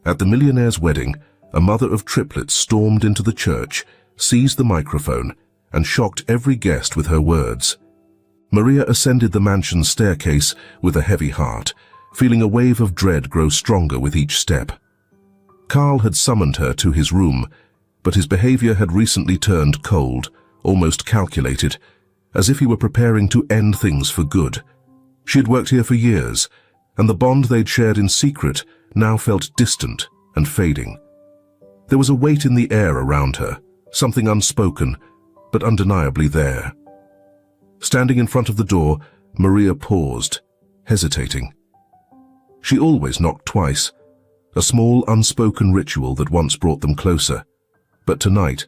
At the millionaire's wedding, a mother of triplets stormed into the church, seized the microphone, and shocked every guest with her words. Maria ascended the mansion's staircase with a heavy heart, feeling a wave of dread grow stronger with each step. Carl had summoned her to his room, but his behavior had recently turned cold, almost calculated, as if he were preparing to end things for good. She had worked here for years, and the bond they'd shared in secret now felt distant and fading. There was a weight in the air around her, something unspoken, but undeniably there. Standing in front of the door, Maria paused, hesitating. She always knocked twice, a small unspoken ritual that once brought them closer. But tonight,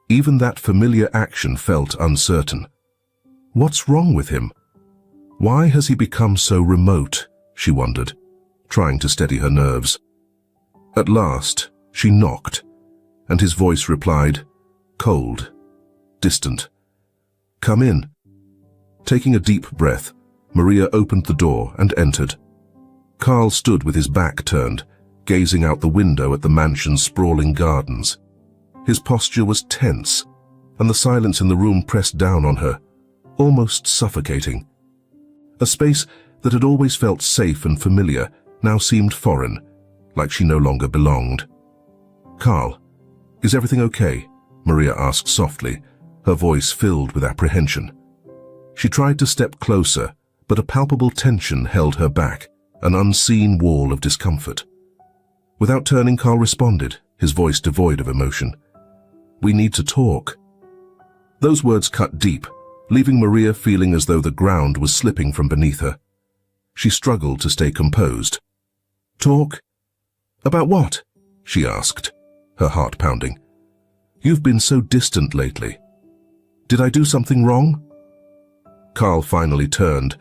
even that familiar action felt uncertain. What's wrong with him? Why has he become so remote? She wondered, trying to steady her nerves. At last, she knocked, and his voice replied, cold, distant. "Come in." Taking a deep breath, Maria opened the door and entered. Carl stood with his back turned, gazing out the window at the mansion's sprawling gardens. His posture was tense, and the silence in the room pressed down on her, almost suffocating. A space that had always felt safe and familiar now seemed foreign, like she no longer belonged. "Carl, is everything okay?" Maria asked softly, her voice filled with apprehension. She tried to step closer, but a palpable tension held her back, an unseen wall of discomfort. Without turning, Carl responded, his voice devoid of emotion. "We need to talk." Those words cut deep, leaving Maria feeling as though the ground was slipping from beneath her. She struggled to stay composed. "Talk? About what?" she asked, her heart pounding. "You've been so distant lately. Did I do something wrong?" Carl finally turned,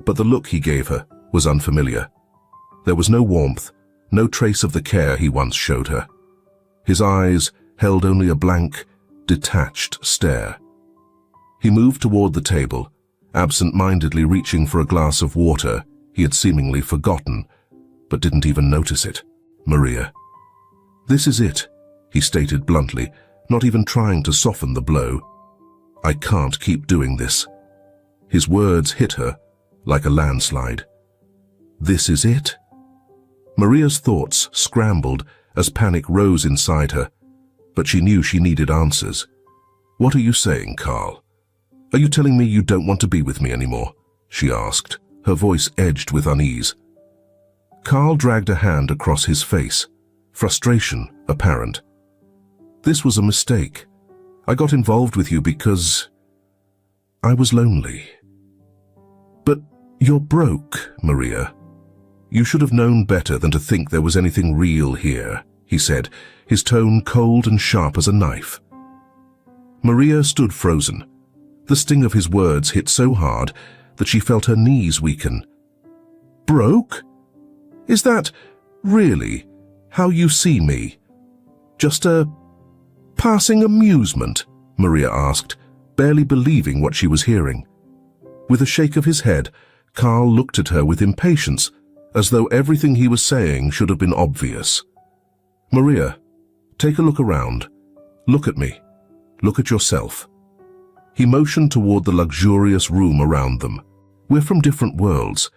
but the look he gave her was unfamiliar. There was no warmth, no trace of the care he once showed her. His eyes held only a blank, detached stare. He moved toward the table, absent-mindedly reaching for a glass of water he had seemingly forgotten, but didn't even notice it. "Maria." "This is it," he stated bluntly, not even trying to soften the blow. "I can't keep doing this." His words hit her like a landslide. This is it? Maria's thoughts scrambled as panic rose inside her, but she knew she needed answers. "What are you saying, Carl? Are you telling me you don't want to be with me anymore?" she asked, her voice edged with unease. Carl dragged a hand across his face, frustration apparent. "This was a mistake. I got involved with you because I was lonely." "But you're broke, Maria. You should have known better than to think there was anything real here," he said, his tone cold and sharp as a knife. Maria stood frozen. The sting of his words hit so hard that she felt her knees weaken. "Broke? Is that really how you see me? Just a passing amusement?" Maria asked, barely believing what she was hearing. With a shake of his head, Carl looked at her with impatience, as though everything he was saying should have been obvious. "Maria, take a look around. Look at me. Look at yourself." He motioned toward the luxurious room around them. "We're from different worlds.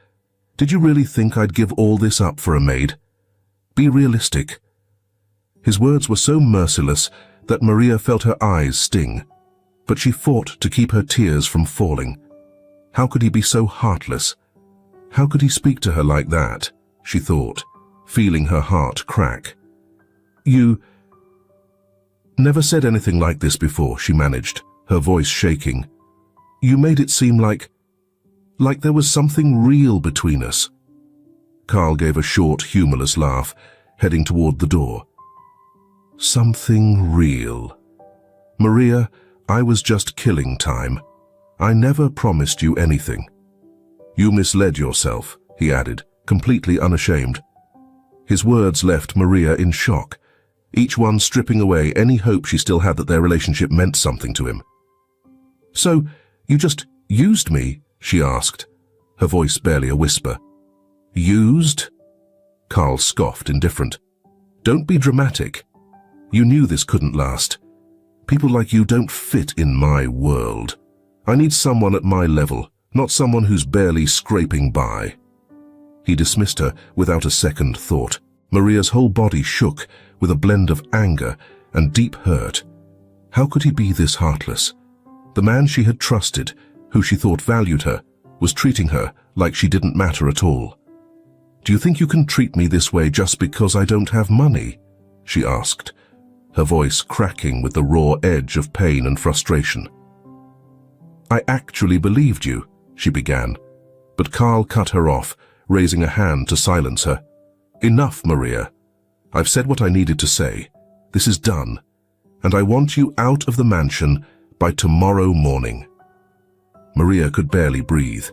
Did you really think I'd give all this up for a maid? Be realistic." His words were so merciless that Maria felt her eyes sting, but she fought to keep her tears from falling. How could he be so heartless? How could he speak to her like that? She thought, feeling her heart crack. "You never said anything like this before," she managed, her voice shaking. "You made it seem like there was something real between us." Carl gave a short, humorless laugh, heading toward the door. "Something real. Maria, I was just killing time. I never promised you anything." "You misled yourself," he added, completely unashamed. His words left Maria in shock, each one stripping away any hope she still had that their relationship meant something to him. "So, you just used me?" she asked, her voice barely a whisper. "Used?" Carl scoffed, indifferent. Don't be dramatic. You knew this couldn't last. People like you don't fit in my world. I need someone at my level, not someone who's barely scraping by." He dismissed her without a second thought. Maria's whole body shook with a blend of anger and deep hurt. How could he be this heartless? The man she had trusted, who she thought valued her, was treating her like she didn't matter at all. "Do you think you can treat me this way just because I don't have money?" she asked, her voice cracking with the raw edge of pain and frustration. "I actually believed you," she began, but Carl cut her off, raising a hand to silence her. "Enough, Maria. I've said what I needed to say. This is done, and I want you out of the mansion by tomorrow morning." Maria could barely breathe.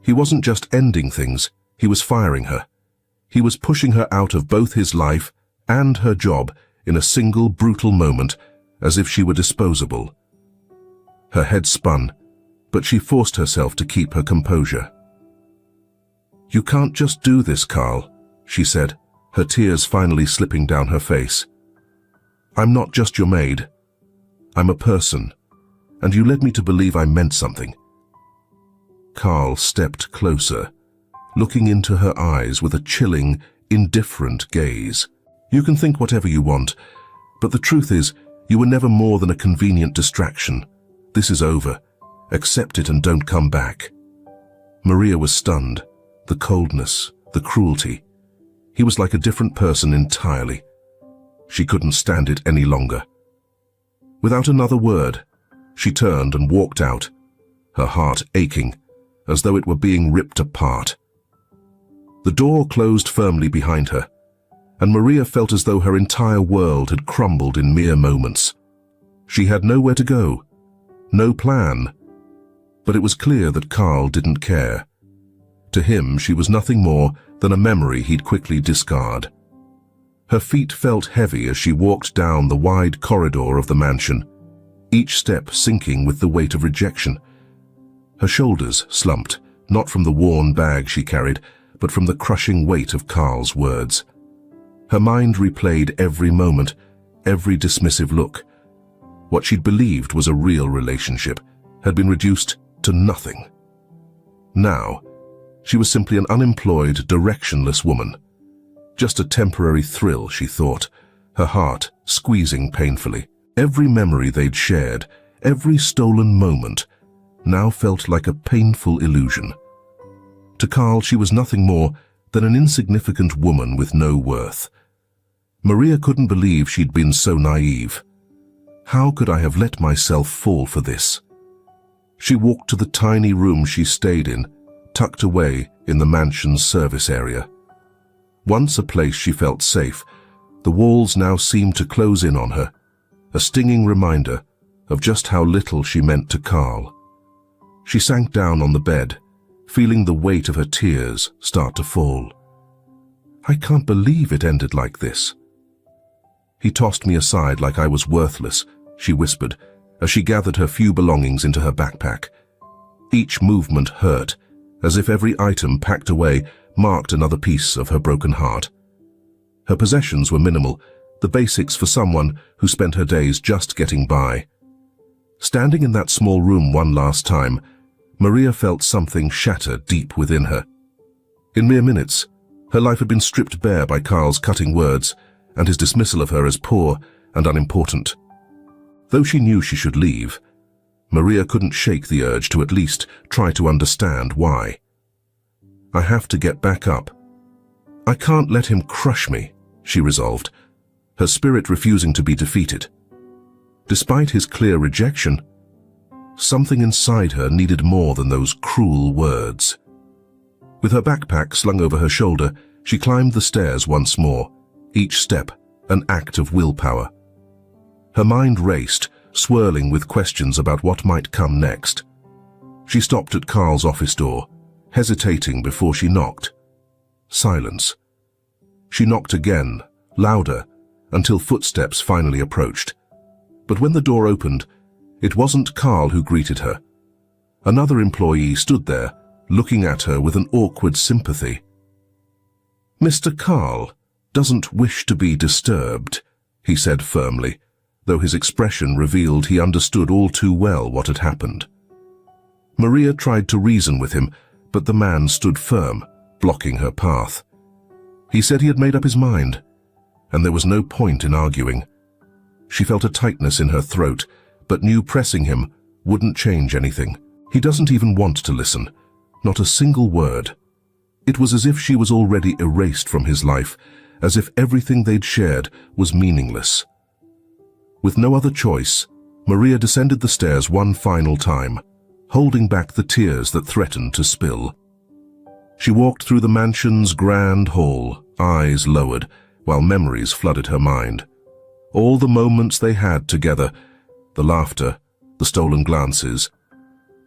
He wasn't just ending things, he was firing her. He was pushing her out of both his life and her job in a single brutal moment, as if she were disposable. Her head spun, but she forced herself to keep her composure. "You can't just do this, Carl," she said, her tears finally slipping down her face. "I'm not just your maid. I'm a person, and you led me to believe I meant something." Carl stepped closer, looking into her eyes with a chilling, indifferent gaze. "You can think whatever you want, but the truth is, you were never more than a convenient distraction. This is over. Accept it and don't come back." Maria was stunned. The coldness, the cruelty. He was like a different person entirely. She couldn't stand it any longer. Without another word, she turned and walked out, her heart aching, as though it were being ripped apart. The door closed firmly behind her, and Maria felt as though her entire world had crumbled in mere moments. She had nowhere to go, no plan, but it was clear that Carl didn't care. To him, she was nothing more than a memory he'd quickly discard. Her feet felt heavy as she walked down the wide corridor of the mansion, each step sinking with the weight of rejection. Her shoulders slumped, not from the worn bag she carried, but from the crushing weight of Carl's words. Her mind replayed every moment, every dismissive look. What she'd believed was a real relationship had been reduced to nothing. Now, she was simply an unemployed, directionless woman. Just a temporary thrill, she thought, her heart squeezing painfully. Every memory they'd shared, every stolen moment, now felt like a painful illusion. To Carl, she was nothing more than an insignificant woman with no worth. Maria couldn't believe she'd been so naive. How could I have let myself fall for this? She walked to the tiny room she stayed in, tucked away in the mansion's service area. Once a place she felt safe, the walls now seemed to close in on her, a stinging reminder of just how little she meant to Carl. She sank down on the bed, feeling the weight of her tears start to fall. "I can't believe it ended like this." "He tossed me aside like I was worthless," she whispered, as she gathered her few belongings into her backpack. Each movement hurt, as if every item packed away marked another piece of her broken heart. Her possessions were minimal, the basics for someone who spent her days just getting by. Standing in that small room one last time, Maria felt something shatter deep within her. In mere minutes, her life had been stripped bare by Carl's cutting words and his dismissal of her as poor and unimportant. Though she knew she should leave, Maria couldn't shake the urge to at least try to understand why. "I have to get back up. I can't let him crush me," she resolved, her spirit refusing to be defeated. Despite his clear rejection, something inside her needed more than those cruel words. With her backpack slung over her shoulder, she climbed the stairs once more, each step an act of willpower. Her mind raced, swirling with questions about what might come next. She stopped at Carl's office door, hesitating before she knocked. Silence. She knocked again, louder, until footsteps finally approached. But when the door opened, it wasn't Carl who greeted her. Another employee stood there, looking at her with an awkward sympathy. "Mr. Carl," doesn't wish to be disturbed," he said firmly, though his expression revealed he understood all too well what had happened. Maria tried to reason with him, but the man stood firm, blocking her path. He said he had made up his mind, and there was no point in arguing. She felt a tightness in her throat, but knew pressing him wouldn't change anything. He doesn't even want to listen, not a single word. It was as if she was already erased from his life, as if everything they'd shared was meaningless. With no other choice, Maria descended the stairs one final time, holding back the tears that threatened to spill. She walked through the mansion's grand hall, eyes lowered, while memories flooded her mind. All the moments they had together, the laughter, the stolen glances,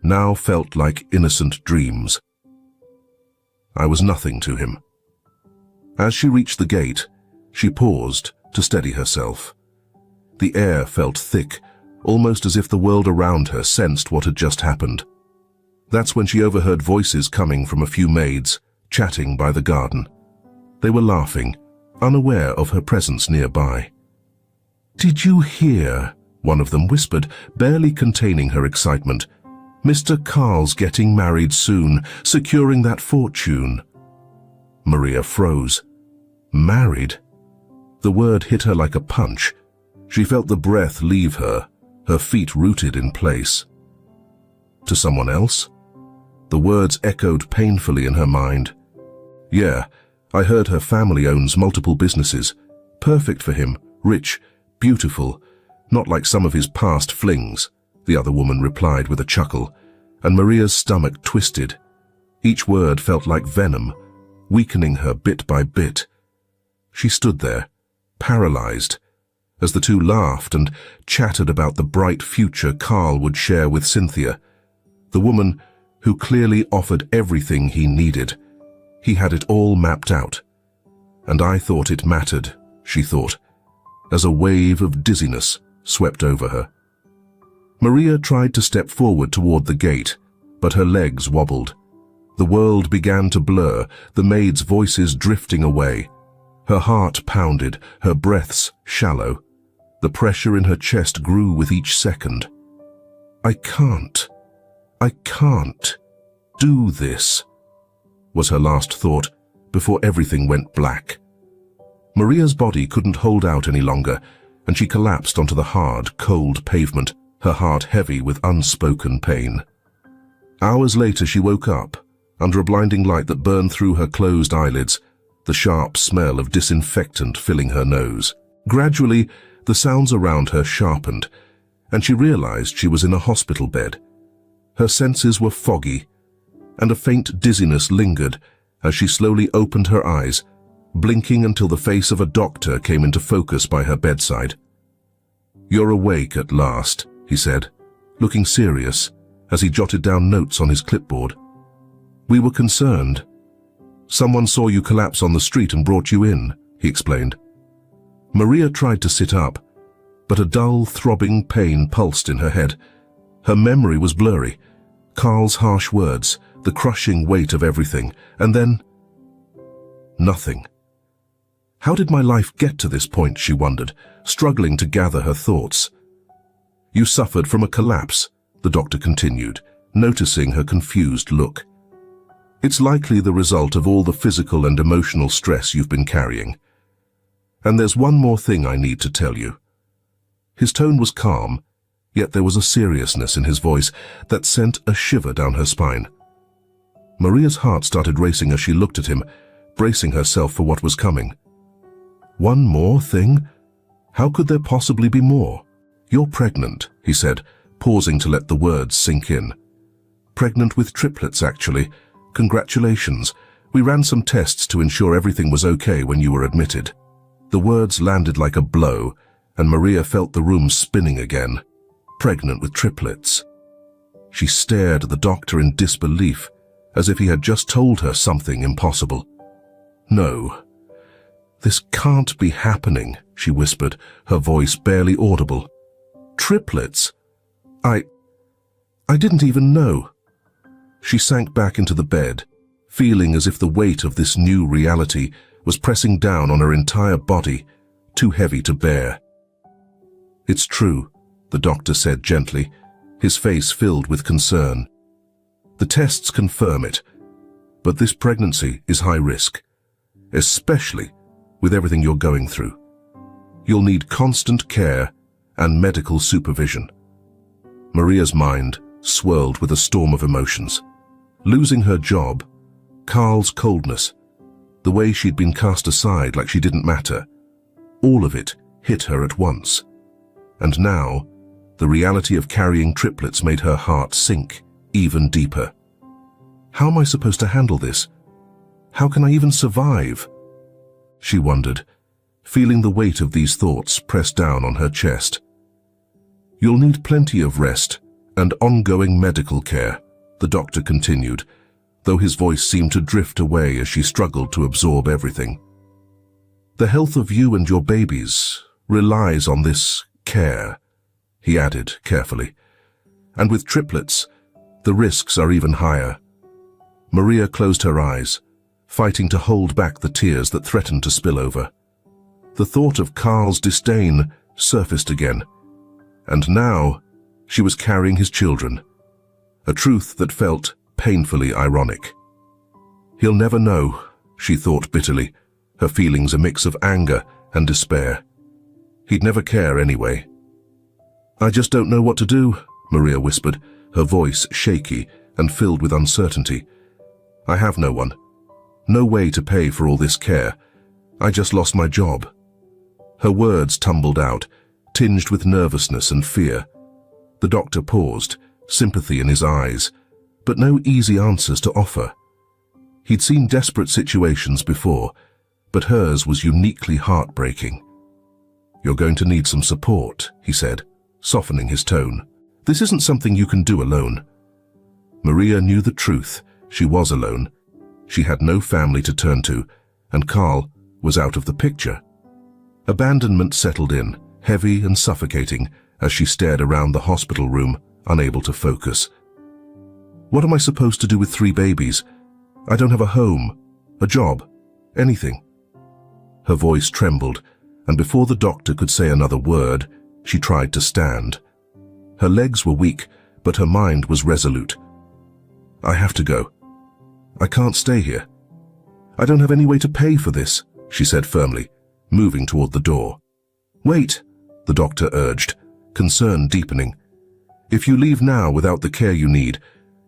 now felt like innocent dreams. I was nothing to him. As she reached the gate, she paused to steady herself. The air felt thick, almost as if the world around her sensed what had just happened. That's when she overheard voices coming from a few maids, chatting by the garden. They were laughing, unaware of her presence nearby. "Did you hear?" one of them whispered, barely containing her excitement. "Mr. Carl's getting married soon, securing that fortune." Maria froze. Married? The word hit her like a punch. She felt the breath leave her, her feet rooted in place. To someone else? The words echoed painfully in her mind. "Yeah, I heard her family owns multiple businesses. Perfect for him, rich, beautiful, not like some of his past flings," the other woman replied with a chuckle, and Maria's stomach twisted. Each word felt like venom, weakening her bit by bit. She stood there, paralyzed, as the two laughed and chattered about the bright future Carl would share with Cynthia, the woman who clearly offered everything he needed. He had it all mapped out. And I thought it mattered, she thought, as a wave of dizziness swept over her. Maria tried to step forward toward the gate, but her legs wobbled. The world began to blur, the maids' voices drifting away. Her heart pounded, her breaths shallow. The pressure in her chest grew with each second. I can't do this," was her last thought before everything went black. Maria's body couldn't hold out any longer, and she collapsed onto the hard, cold pavement, her heart heavy with unspoken pain. Hours later she woke up, under a blinding light that burned through her closed eyelids, the sharp smell of disinfectant filling her nose. Gradually, the sounds around her sharpened, and she realized she was in a hospital bed. Her senses were foggy, and a faint dizziness lingered as she slowly opened her eyes, blinking until the face of a doctor came into focus by her bedside. "You're awake at last," he said, looking serious as he jotted down notes on his clipboard. "We were concerned. Someone saw you collapse on the street and brought you in," he explained. Maria tried to sit up, but a dull, throbbing pain pulsed in her head. Her memory was blurry. Carl's harsh words, the crushing weight of everything, and then nothing. How did my life get to this point, she wondered, struggling to gather her thoughts. "You suffered from a collapse," the doctor continued, noticing her confused look. "It's likely the result of all the physical and emotional stress you've been carrying. And there's one more thing I need to tell you." His tone was calm, yet there was a seriousness in his voice that sent a shiver down her spine. Maria's heart started racing as she looked at him, bracing herself for what was coming. "One more thing? How could there possibly be more?" "You're pregnant," he said, pausing to let the words sink in. "Pregnant with triplets, actually. Congratulations. We ran some tests to ensure everything was okay when you were admitted." The words landed like a blow, and Maria felt the room spinning again. Pregnant with triplets. She stared at the doctor in disbelief, as if he had just told her something impossible. "No, this can't be happening," she whispered, her voice barely audible. "Triplets? I didn't even know." She sank back into the bed, feeling as if the weight of this new reality was pressing down on her entire body, too heavy to bear. "It's true," the doctor said gently, his face filled with concern. "The tests confirm it, but this pregnancy is high risk, especially with everything you're going through. You'll need constant care and medical supervision." Maria's mind swirled with a storm of emotions. Losing her job, Carl's coldness, the way she'd been cast aside like she didn't matter, all of it hit her at once. And now, the reality of carrying triplets made her heart sink even deeper. How am I supposed to handle this? How can I even survive? She wondered, feeling the weight of these thoughts press down on her chest. "You'll need plenty of rest and ongoing medical care," the doctor continued, though his voice seemed to drift away as she struggled to absorb everything. "The health of you and your babies relies on this care," he added carefully. "And with triplets, the risks are even higher." Maria closed her eyes, fighting to hold back the tears that threatened to spill over. The thought of Carl's disdain surfaced again, and now she was carrying his children, a truth that felt painfully ironic. "He'll never know," she thought bitterly, her feelings a mix of anger and despair. "He'd never care anyway." "I just don't know what to do," Maria whispered, her voice shaky and filled with uncertainty. "I have no one. No way to pay for all this care. I just lost my job." Her words tumbled out, tinged with nervousness and fear. The doctor paused, sympathy in his eyes, but no easy answers to offer. He'd seen desperate situations before, but hers was uniquely heartbreaking. "You're going to need some support," he said, softening his tone. "This isn't something you can do alone." Maria knew the truth. She was alone. She had no family to turn to, and Carl was out of the picture. Abandonment settled in, heavy and suffocating, as she stared around the hospital room, unable to focus. "What am I supposed to do with 3 babies? I don't have a home, a job, anything." Her voice trembled, and before the doctor could say another word, she tried to stand. Her legs were weak, but her mind was resolute. "I have to go. I can't stay here. I don't have any way to pay for this," she said firmly, moving toward the door. "Wait," the doctor urged, concern deepening. "If you leave now without the care you need,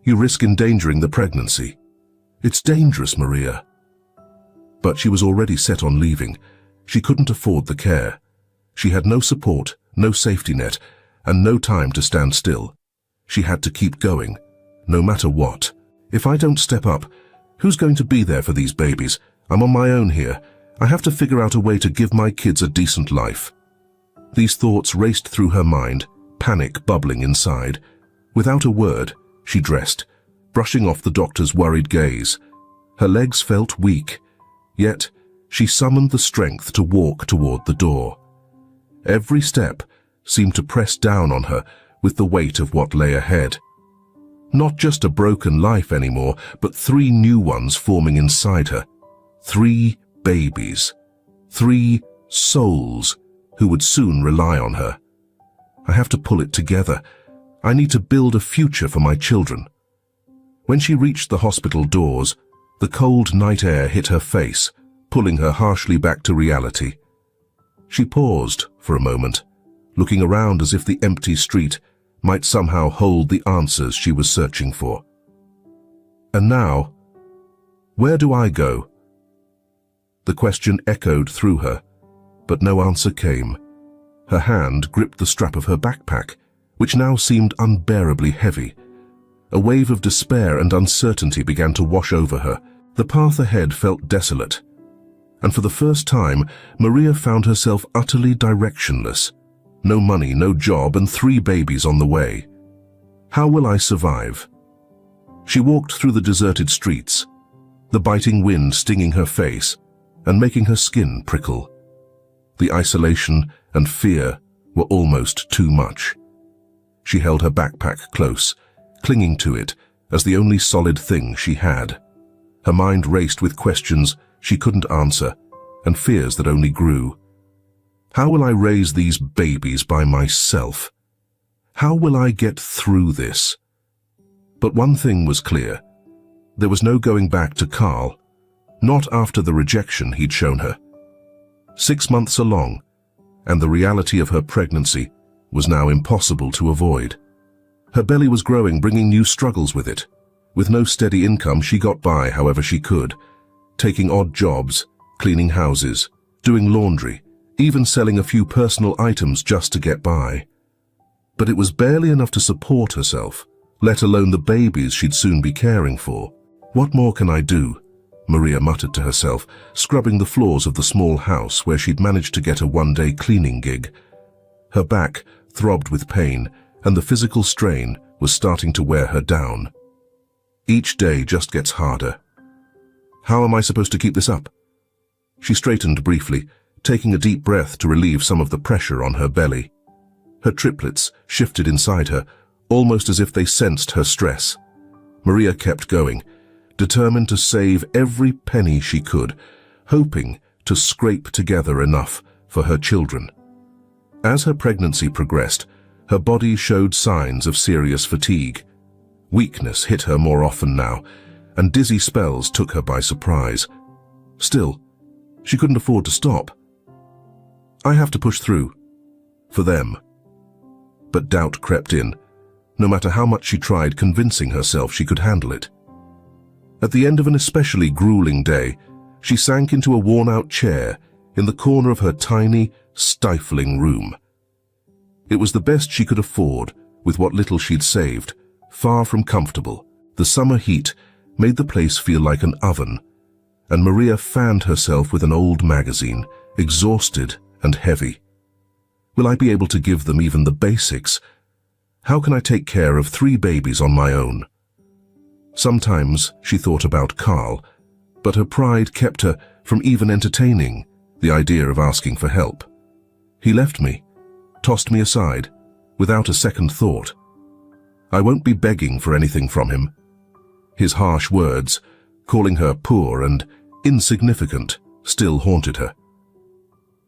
you risk endangering the pregnancy. It's dangerous, Maria." But she was already set on leaving. She couldn't afford the care. She had no support, no safety net, and no time to stand still. She had to keep going, no matter what. "If I don't step up, who's going to be there for these babies? I'm on my own here. I have to figure out a way to give my kids a decent life." These thoughts raced through her mind, panic bubbling inside. Without a word, she dressed, brushing off the doctor's worried gaze. Her legs felt weak, yet she summoned the strength to walk toward the door. Every step seemed to press down on her with the weight of what lay ahead. Not just a broken life anymore, but 3 new ones forming inside her. 3 babies. 3 souls who would soon rely on her. "I have to pull it together. I need to build a future for my children." When she reached the hospital doors, the cold night air hit her face, pulling her harshly back to reality. She paused for a moment, looking around as if the empty street might somehow hold the answers she was searching for. "And now, where do I go?" The question echoed through her, but no answer came. Her hand gripped the strap of her backpack, which now seemed unbearably heavy. A wave of despair and uncertainty began to wash over her. The path ahead felt desolate, and for the first time, Maria found herself utterly directionless. No money, no job, and 3 babies on the way. How will I survive? She walked through the deserted streets, the biting wind stinging her face and making her skin prickle. The isolation and fear were almost too much. She held her backpack close, clinging to it as the only solid thing she had. Her mind raced with questions she couldn't answer and fears that only grew. How will I raise these babies by myself? How will I get through this? But one thing was clear. There was no going back to Carl, not after the rejection he'd shown her. 6 months along, and the reality of her pregnancy was now impossible to avoid. Her belly was growing, bringing new struggles with it. With no steady income, she got by however she could, taking odd jobs, cleaning houses, doing laundry, even selling a few personal items just to get by. But it was barely enough to support herself, let alone the babies she'd soon be caring for. What more can I do? Maria muttered to herself, scrubbing the floors of the small house where she'd managed to get a one-day cleaning gig. Her back throbbed with pain, and the physical strain was starting to wear her down. Each day just gets harder. How am I supposed to keep this up? She straightened briefly, taking a deep breath to relieve some of the pressure on her belly. Her triplets shifted inside her, almost as if they sensed her stress. Maria kept going, determined to save every penny she could, hoping to scrape together enough for her children. As her pregnancy progressed, her body showed signs of serious fatigue. Weakness hit her more often now, and dizzy spells took her by surprise. Still, she couldn't afford to stop. I have to push through. For them. But doubt crept in, no matter how much she tried convincing herself she could handle it. At the end of an especially grueling day, she sank into a worn-out chair in the corner of her tiny, stifling room. It was the best she could afford with what little she'd saved, far from comfortable. The summer heat made the place feel like an oven, and Maria fanned herself with an old magazine, exhausted and heavy. Will I be able to give them even the basics? How can I take care of 3 babies on my own? Sometimes she thought about Carl, but her pride kept her from even entertaining the idea of asking for help. He left me, tossed me aside, without a second thought. I won't be begging for anything from him. His harsh words, calling her poor and insignificant, still haunted her.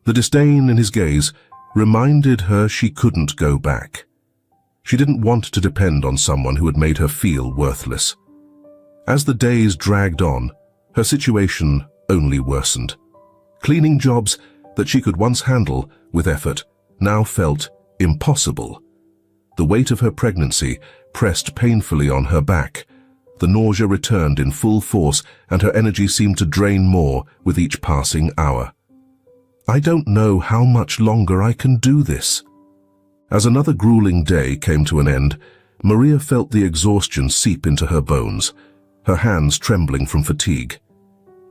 The disdain in his gaze reminded her she couldn't go back. She didn't want to depend on someone who had made her feel worthless. As the days dragged on, her situation only worsened. Cleaning jobs that she could once handle with effort now felt impossible. The weight of her pregnancy pressed painfully on her back. The nausea returned in full force, and her energy seemed to drain more with each passing hour. I don't know how much longer I can do this. As another grueling day came to an end, Maria felt the exhaustion seep into her bones, her hands trembling from fatigue.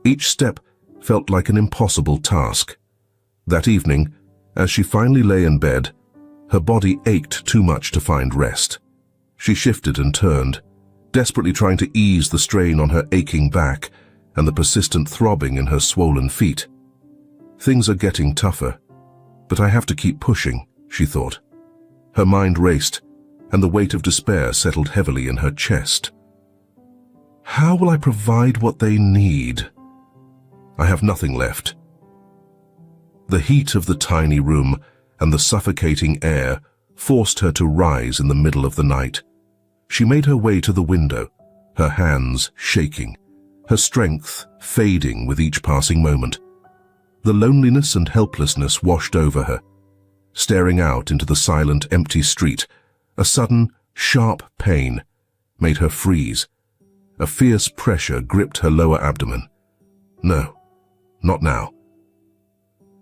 Each step felt like an impossible task. That evening, as she finally lay in bed, her body ached too much to find rest. She shifted and turned, desperately trying to ease the strain on her aching back and the persistent throbbing in her swollen feet. Things are getting tougher, but I have to keep pushing, she thought. Her mind raced, and the weight of despair settled heavily in her chest. How will I provide what they need? I have nothing left. The heat of the tiny room and the suffocating air forced her to rise in the middle of the night. She made her way to the window, her hands shaking, her strength fading with each passing moment. The loneliness and helplessness washed over her. Staring out into the silent, empty street, a sudden, sharp pain made her freeze. A fierce pressure gripped her lower abdomen. No, not now.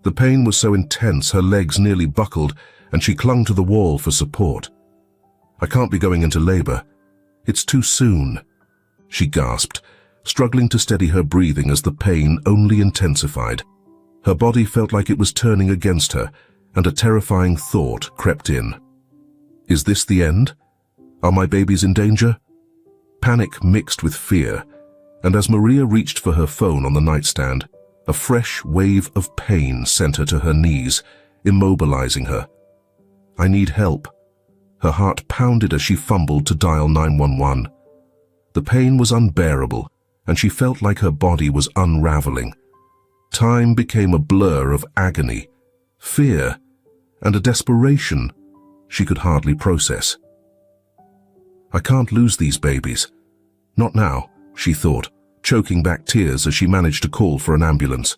The pain was so intense her legs nearly buckled, and she clung to the wall for support. I can't be going into labor. It's too soon, she gasped, struggling to steady her breathing as the pain only intensified. Her body felt like it was turning against her, and a terrifying thought crept in. Is this the end? Are my babies in danger? Panic mixed with fear, and as Maria reached for her phone on the nightstand, a fresh wave of pain sent her to her knees, immobilizing her. I need help. Her heart pounded as she fumbled to dial 911. The pain was unbearable, and she felt like her body was unraveling. Time became a blur of agony, fear, and a desperation she could hardly process. I can't lose these babies. Not now, she thought, choking back tears as she managed to call for an ambulance.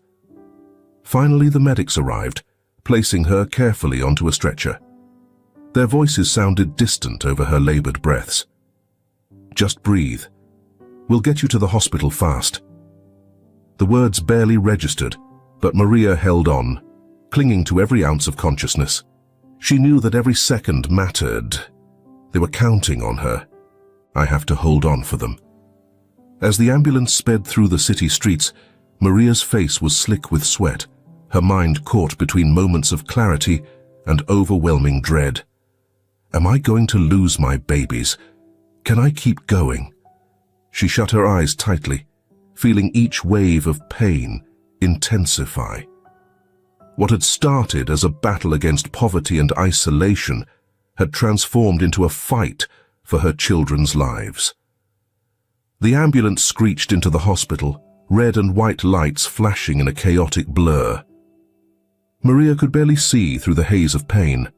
Finally, the medics arrived, placing her carefully onto a stretcher. Their voices sounded distant over her labored breaths. Just breathe. We'll get you to the hospital fast. The words barely registered, but Maria held on, clinging to every ounce of consciousness. She knew that every second mattered. They were counting on her. I have to hold on for them. As the ambulance sped through the city streets, Maria's face was slick with sweat, her mind caught between moments of clarity and overwhelming dread. Am I going to lose my babies? Can I keep going? She shut her eyes tightly, feeling each wave of pain intensify. What had started as a battle against poverty and isolation had transformed into a fight for her children's lives. The ambulance screeched into the hospital, red and white lights flashing in a chaotic blur. Maria could barely see through the haze of pain.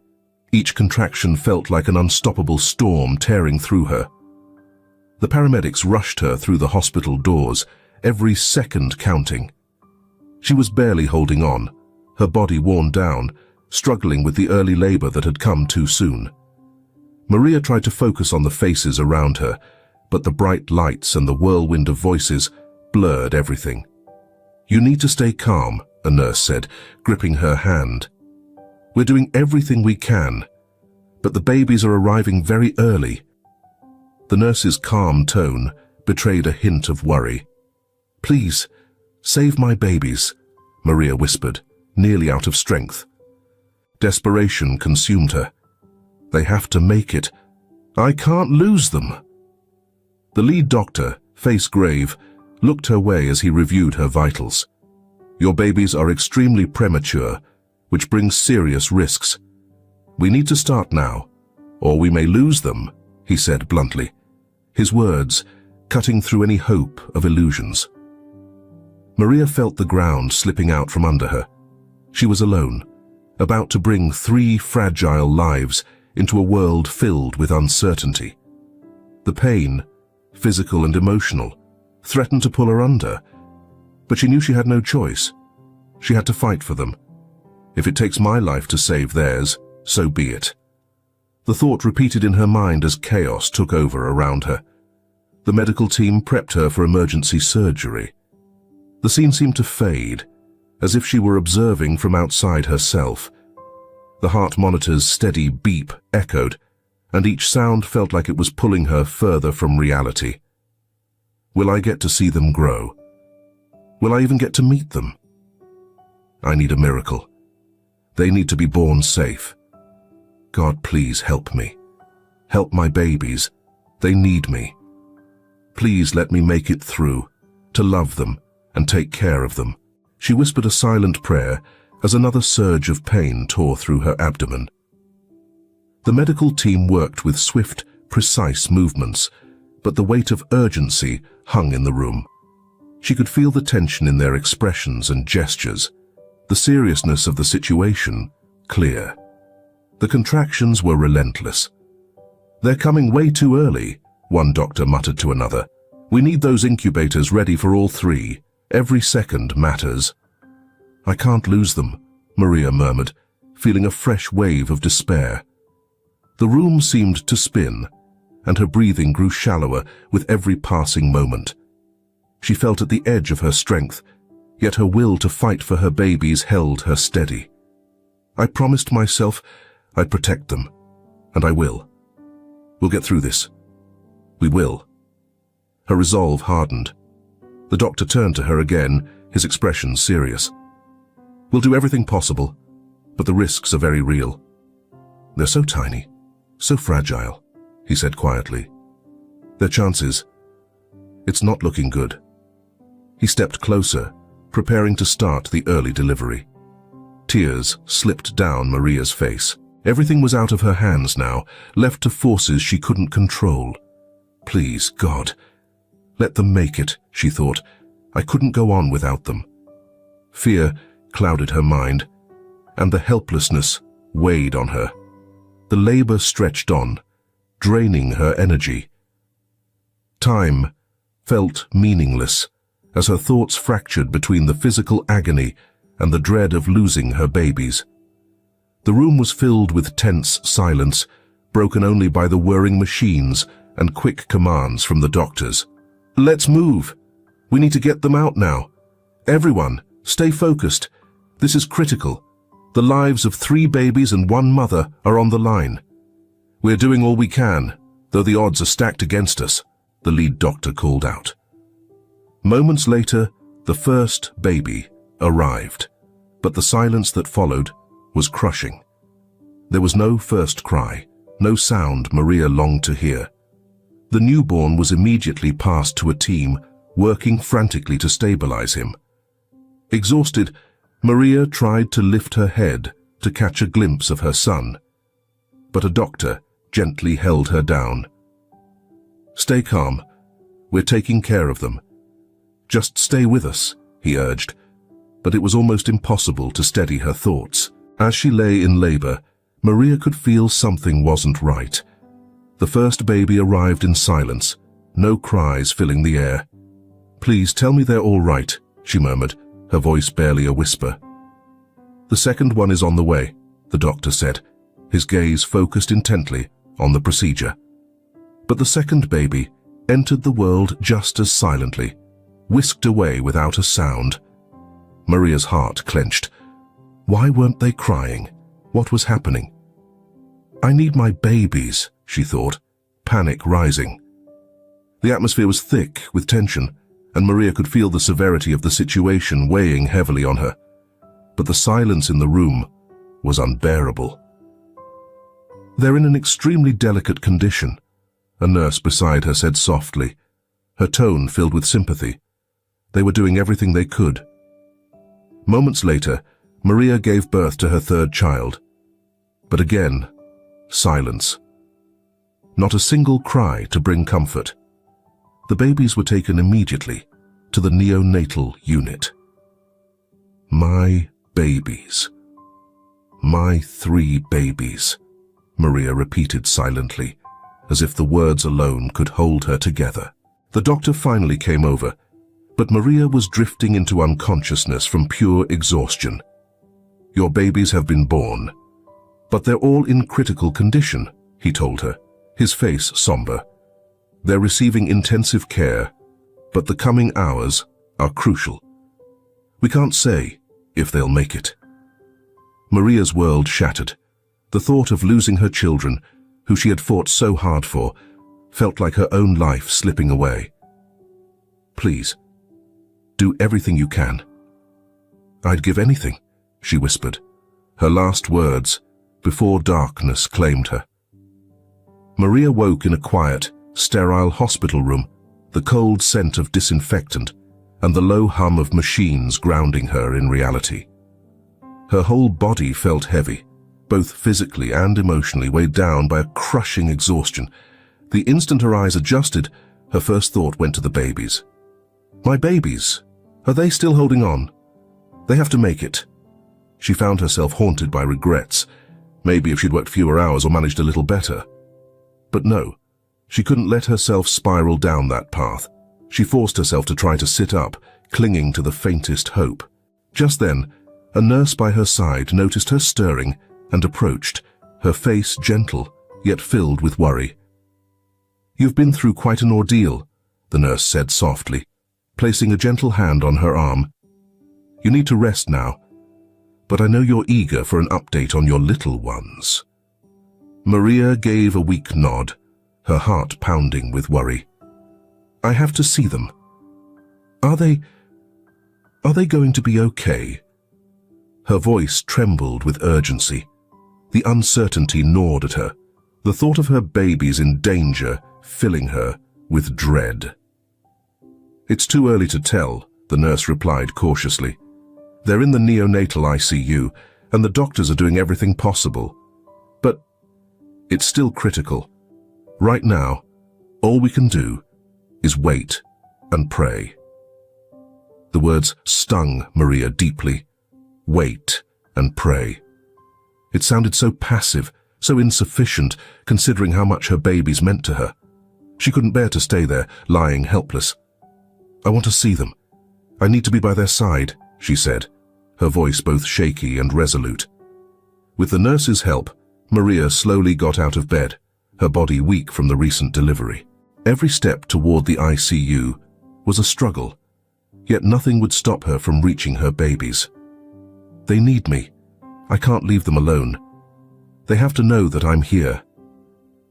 Each contraction felt like an unstoppable storm tearing through her. The paramedics rushed her through the hospital doors, every second counting. She was barely holding on, her body worn down, struggling with the early labor that had come too soon. Maria tried to focus on the faces around her, but the bright lights and the whirlwind of voices blurred everything. You need to stay calm, a nurse said, gripping her hand. We're doing everything we can, but the babies are arriving very early. The nurse's calm tone betrayed a hint of worry. Please, save my babies, Maria whispered, nearly out of strength. Desperation consumed her. They have to make it. I can't lose them. The lead doctor, face grave, looked her way as he reviewed her vitals. Your babies are extremely premature, which brings serious risks. We need to start now, or we may lose them, he said bluntly, his words cutting through any hope of illusions. Maria felt the ground slipping out from under her. She was alone, about to bring 3 fragile lives into a world filled with uncertainty. The pain, physical and emotional, threatened to pull her under, but she knew she had no choice. She had to fight for them. If it takes my life to save theirs, so be it. The thought repeated in her mind as chaos took over around her. The medical team prepped her for emergency surgery. The scene seemed to fade, as if she were observing from outside herself. The heart monitor's steady beep echoed, and each sound felt like it was pulling her further from reality. Will I get to see them grow? Will I even get to meet them? I need a miracle. They need to be born safe. God, please help me. Help my babies. They need me. Please let me make it through, to love them and take care of them. She whispered a silent prayer as another surge of pain tore through her abdomen. The medical team worked with swift, precise movements, but the weight of urgency hung in the room. She could feel the tension in their expressions and gestures, the seriousness of the situation clear. The contractions were relentless. They're coming way too early, one doctor muttered to another. We need those incubators ready for all 3. Every second matters. I can't lose them, Maria murmured, feeling a fresh wave of despair. The room seemed to spin, and her breathing grew shallower with every passing moment. She felt at the edge of her strength, yet her will to fight for her babies held her steady. I promised myself I'd protect them, and I will. We'll get through this. We will. Her resolve hardened. The doctor turned to her again, his expression serious. We'll do everything possible, but the risks are very real. They're so tiny, so fragile, he said quietly. Their chances, it's not looking good. He stepped closer, preparing to start the early delivery. Tears slipped down Maria's face. Everything was out of her hands now, left to forces she couldn't control. Please, God, let them make it, she thought. I couldn't go on without them. Fear clouded her mind, and the helplessness weighed on her. The labor stretched on, draining her energy. Time felt meaningless as her thoughts fractured between the physical agony and the dread of losing her babies. The room was filled with tense silence, broken only by the whirring machines and quick commands from the doctors. "Let's move. We need to get them out now. Everyone, stay focused. This is critical. The lives of 3 babies and 1 mother are on the line. We're doing all we can, though the odds are stacked against us," the lead doctor called out. Moments later, the first baby arrived, but the silence that followed was crushing. There was no first cry, no sound Maria longed to hear. The newborn was immediately passed to a team working frantically to stabilize him. Exhausted, Maria tried to lift her head to catch a glimpse of her son, but a doctor gently held her down. "Stay calm. We're taking care of them. Just stay with us," he urged, but it was almost impossible to steady her thoughts. As she lay in labor, Maria could feel something wasn't right. The first baby arrived in silence, no cries filling the air. "Please tell me they're all right," she murmured, her voice barely a whisper. "The second one is on the way," the doctor said, his gaze focused intently on the procedure. But the second baby entered the world just as silently, whisked away without a sound. Maria's heart clenched. Why weren't they crying? What was happening? "I need my babies," she thought, panic rising. The atmosphere was thick with tension, and Maria could feel the severity of the situation weighing heavily on her. But the silence in the room was unbearable. "They're in an extremely delicate condition," a nurse beside her said softly, her tone filled with sympathy. They were doing everything they could. Moments later, Maria gave birth to her third child. But again, silence. Not a single cry to bring comfort. The babies were taken immediately to the neonatal unit. "My babies. My 3 babies," Maria repeated silently, as if the words alone could hold her together. The doctor finally came over, but Maria was drifting into unconsciousness from pure exhaustion. "Your babies have been born, but they're all in critical condition," he told her, his face somber. "They're receiving intensive care, but the coming hours are crucial. We can't say if they'll make it." Maria's world shattered. The thought of losing her children, who she had fought so hard for, felt like her own life slipping away. "Please, do everything you can." "I'd give anything," she whispered, her last words before darkness claimed her. Maria woke in a quiet, sterile hospital room, the cold scent of disinfectant and the low hum of machines grounding her in reality. Her whole body felt heavy, both physically and emotionally weighed down by a crushing exhaustion. The instant her eyes adjusted, her first thought went to the babies. "My babies, are they still holding on? They have to make it." She found herself haunted by regrets. Maybe if she'd worked fewer hours or managed a little better. But no, she couldn't let herself spiral down that path. She forced herself to try to sit up, clinging to the faintest hope. Just then, a nurse by her side noticed her stirring and approached, her face gentle, yet filled with worry. "You've been through quite an ordeal," the nurse said softly, placing a gentle hand on her arm. "You need to rest now, but I know you're eager for an update on your little ones." Maria gave a weak nod, her heart pounding with worry. "I have to see them. Are they going to be okay?" Her voice trembled with urgency. The uncertainty gnawed at her, the thought of her babies in danger filling her with dread. "It's too early to tell," the nurse replied cautiously. "They're in the neonatal ICU, and the doctors are doing everything possible. But it's still critical. Right now, all we can do is wait and pray." The words stung Maria deeply. Wait and pray. It sounded so passive, so insufficient, considering how much her babies meant to her. She couldn't bear to stay there, lying helpless. "I want to see them. I need to be by their side," she said, her voice both shaky and resolute. With the nurse's help, Maria slowly got out of bed, her body weak from the recent delivery. Every step toward the ICU was a struggle, yet nothing would stop her from reaching her babies. "They need me. I can't leave them alone. They have to know that I'm here,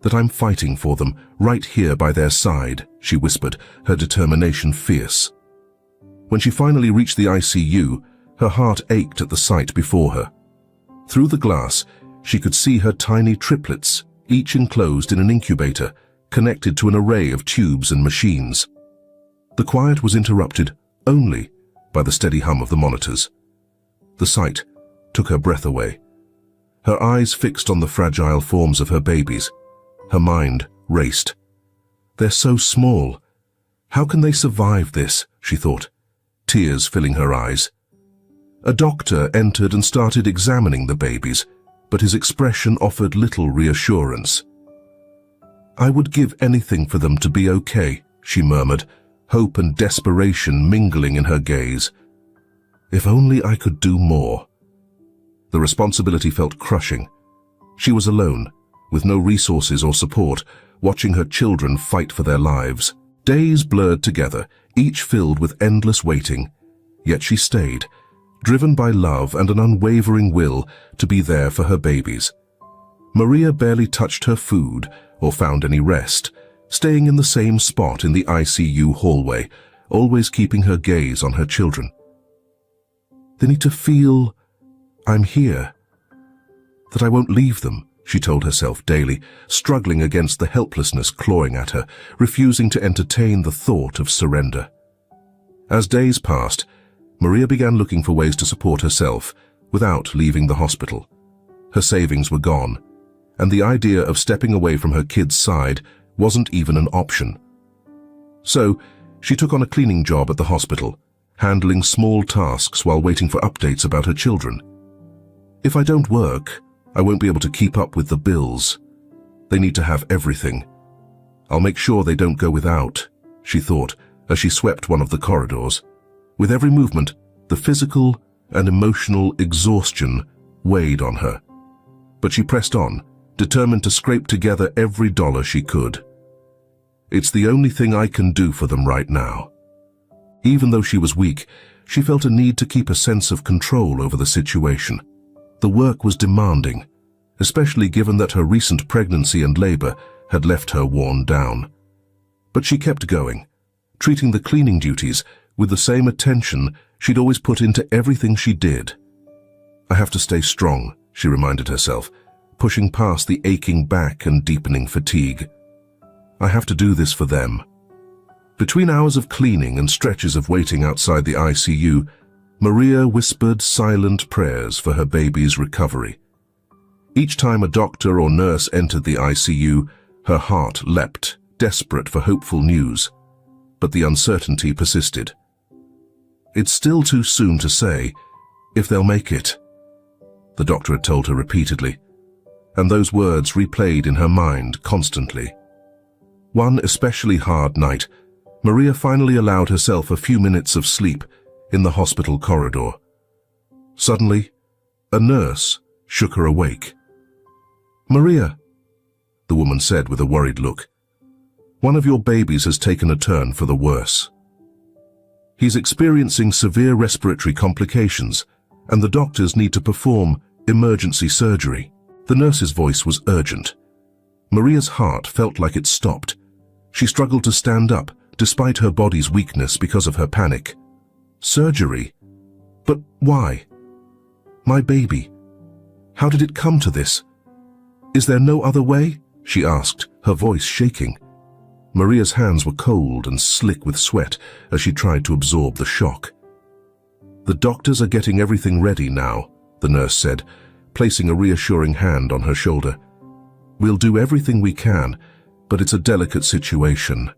that I'm fighting for them, right here by their side," she whispered, her determination fierce. When she finally reached the ICU, her heart ached at the sight before her. Through the glass, she could see her tiny triplets, each enclosed in an incubator, connected to an array of tubes and machines. The quiet was interrupted only by the steady hum of the monitors. The sight took her breath away. Her eyes fixed on the fragile forms of her babies. Her mind raced. "They're so small. How can they survive this?" she thought, tears filling her eyes. A doctor entered and started examining the babies, but his expression offered little reassurance. "I would give anything for them to be okay," she murmured, hope and desperation mingling in her gaze. "If only I could do more." The responsibility felt crushing. She was alone, with no resources or support, watching her children fight for their lives. Days blurred together, each filled with endless waiting, yet she stayed, driven by love and an unwavering will to be there for her babies. Maria barely touched her food or found any rest, staying in the same spot in the ICU hallway, always keeping her gaze on her children. "They need to feel I'm here, that I won't leave them," she told herself daily, struggling against the helplessness clawing at her, refusing to entertain the thought of surrender. As days passed, Maria began looking for ways to support herself without leaving the hospital. Her savings were gone, and the idea of stepping away from her kids' side wasn't even an option. So, she took on a cleaning job at the hospital, handling small tasks while waiting for updates about her children. "If I don't work, I won't be able to keep up with the bills. They need to have everything. I'll make sure they don't go without," she thought as she swept one of the corridors. With every movement, the physical and emotional exhaustion weighed on her. But she pressed on, determined to scrape together every dollar she could. "It's the only thing I can do for them right now." Even though she was weak, she felt a need to keep a sense of control over the situation. The work was demanding, especially given that her recent pregnancy and labor had left her worn down. But she kept going, treating the cleaning duties with the same attention she'd always put into everything she did. "I have to stay strong," she reminded herself, pushing past the aching back and deepening fatigue. "I have to do this for them." Between hours of cleaning and stretches of waiting outside the ICU, Maria whispered silent prayers for her baby's recovery. Each time a doctor or nurse entered the ICU, her heart leapt, desperate for hopeful news. But the uncertainty persisted. "It's still too soon to say if they'll make it," the doctor had told her repeatedly, and those words replayed in her mind constantly. One especially hard night, Maria finally allowed herself a few minutes of sleep in the hospital corridor. Suddenly, a nurse shook her awake. "Maria," the woman said with a worried look, "one of your babies has taken a turn for the worse. He's experiencing severe respiratory complications, and the doctors need to perform emergency surgery." The nurse's voice was urgent. Maria's heart felt like it stopped. She struggled to stand up, despite her body's weakness because of her panic. "Surgery? But why? My baby. How did it come to this? Is there no other way?" she asked, her voice shaking. Maria's hands were cold and slick with sweat as she tried to absorb the shock. "The doctors are getting everything ready now," the nurse said, placing a reassuring hand on her shoulder. "We'll do everything we can, but it's a delicate situation."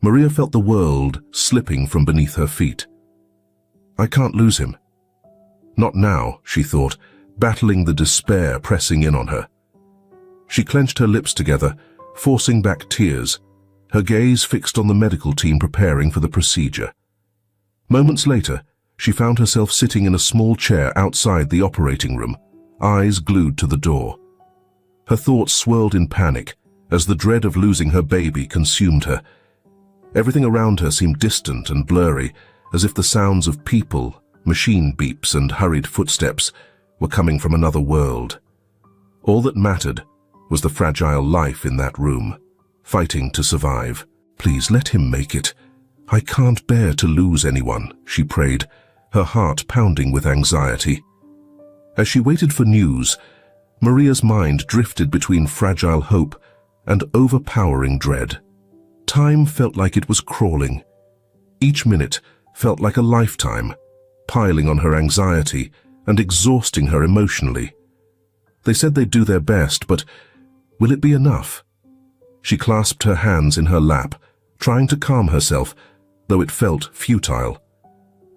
Maria felt the world slipping from beneath her feet. I can't lose him. Not now, she thought, battling the despair pressing in on her. She clenched her lips together, forcing back tears, her gaze fixed on the medical team preparing for the procedure. Moments later, she found herself sitting in a small chair outside the operating room, eyes glued to the door. Her thoughts swirled in panic as the dread of losing her baby consumed her. Everything around her seemed distant and blurry, as if the sounds of people, machine beeps and hurried footsteps were coming from another world. All that mattered was the fragile life in that room, fighting to survive. Please let him make it. I can't bear to lose anyone, she prayed, her heart pounding with anxiety. As she waited for news, Maria's mind drifted between fragile hope and overpowering dread. Time felt like it was crawling. Each minute felt like a lifetime, piling on her anxiety and exhausting her emotionally. They said they'd do their best, but will it be enough? She clasped her hands in her lap, trying to calm herself, though it felt futile.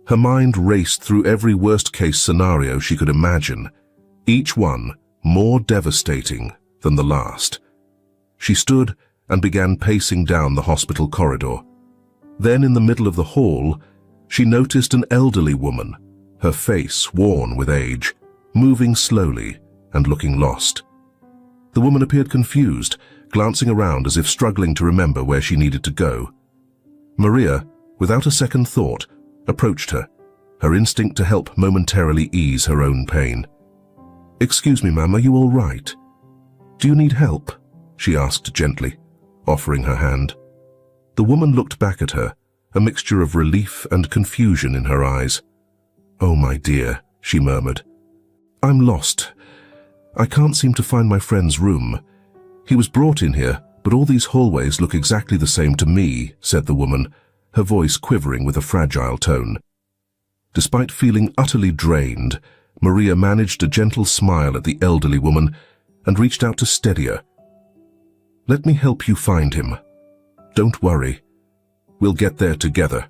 Her mind raced through every worst-case scenario she could imagine, each one more devastating than the last. She stood and began pacing down the hospital corridor. Then, in the middle of the hall, she noticed an elderly woman, her face worn with age, moving slowly and looking lost. The woman appeared confused, glancing around as if struggling to remember where she needed to go. Maria, without a second thought, approached her, her instinct to help momentarily ease her own pain. "Excuse me, ma'am, are you all right? Do you need help?" she asked gently, offering her hand. The woman looked back at her, a mixture of relief and confusion in her eyes. "Oh, my dear," she murmured. "I'm lost. I can't seem to find my friend's room. He was brought in here, but all these hallways look exactly the same to me," said the woman, her voice quivering with a fragile tone. Despite feeling utterly drained, Maria managed a gentle smile at the elderly woman and reached out to steady her. "Let me help you find him. Don't worry. We'll get there together."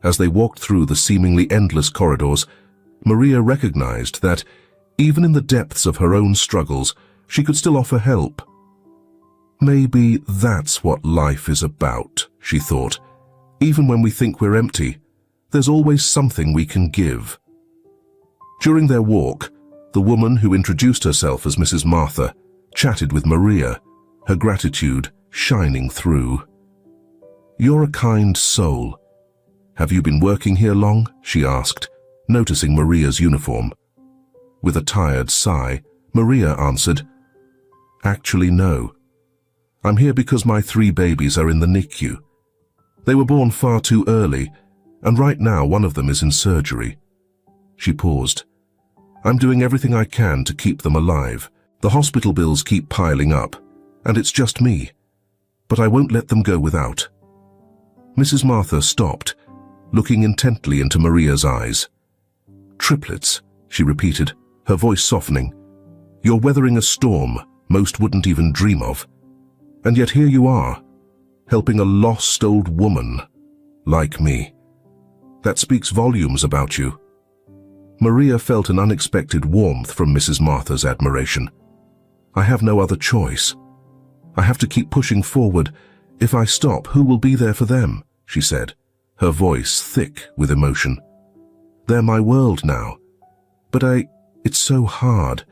As they walked through the seemingly endless corridors, Maria recognized that, even in the depths of her own struggles, she could still offer help. Maybe that's what life is about, she thought. Even when we think we're empty, there's always something we can give. During their walk, the woman who introduced herself as Mrs. Martha chatted with Maria, her gratitude shining through. "You're a kind soul. Have you been working here long?" she asked, noticing Maria's uniform. With a tired sigh, Maria answered, "Actually, no. I'm here because my 3 babies are in the NICU. They were born far too early, and right now one of them is in surgery." She paused. "I'm doing everything I can to keep them alive. The hospital bills keep piling up, and it's just me. But I won't let them go without." Mrs. Martha stopped, looking intently into Maria's eyes. "Triplets," she repeated, her voice softening. "You're weathering a storm most wouldn't even dream of. And yet here you are, helping a lost old woman like me. That speaks volumes about you." Maria felt an unexpected warmth from Mrs. Martha's admiration. "I have no other choice. I have to keep pushing forward. If I stop, who will be there for them?" she said, her voice thick with emotion. "They're my world now. But it's so hard.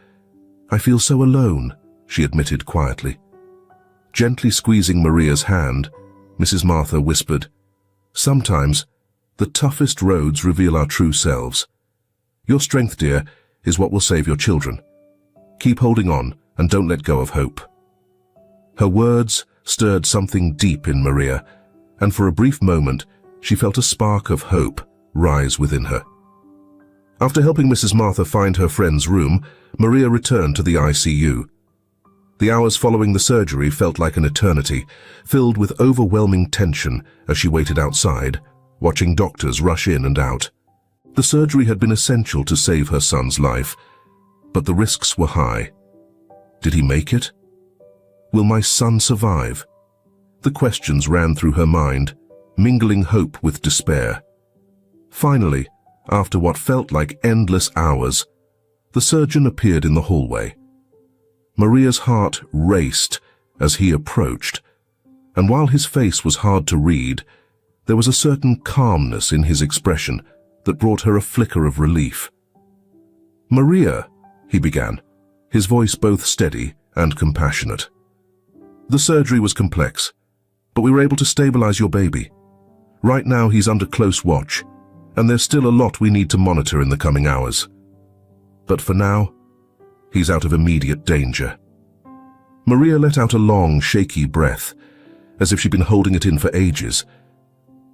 I feel so alone," she admitted quietly. Gently squeezing Maria's hand, Mrs. Martha whispered, "Sometimes the toughest roads reveal our true selves. Your strength, dear, is what will save your children. Keep holding on and don't let go of hope." Her words stirred something deep in Maria, and for a brief moment she felt a spark of hope rise within her. After helping Mrs. Martha find her friend's room, Maria returned to the ICU. The hours following the surgery felt like an eternity, filled with overwhelming tension as she waited outside, watching doctors rush in and out. The surgery had been essential to save her son's life, but the risks were high. Did he make it? Will my son survive? The questions ran through her mind, mingling hope with despair. Finally, after what felt like endless hours, the surgeon appeared in the hallway. Maria's heart raced as he approached, and while his face was hard to read, there was a certain calmness in his expression that brought her a flicker of relief. "Maria," he began, his voice both steady and compassionate. "The surgery was complex, but we were able to stabilize your baby. Right now he's under close watch, and there's still a lot we need to monitor in the coming hours. But for now, he's out of immediate danger." Maria let out a long, shaky breath, as if she'd been holding it in for ages.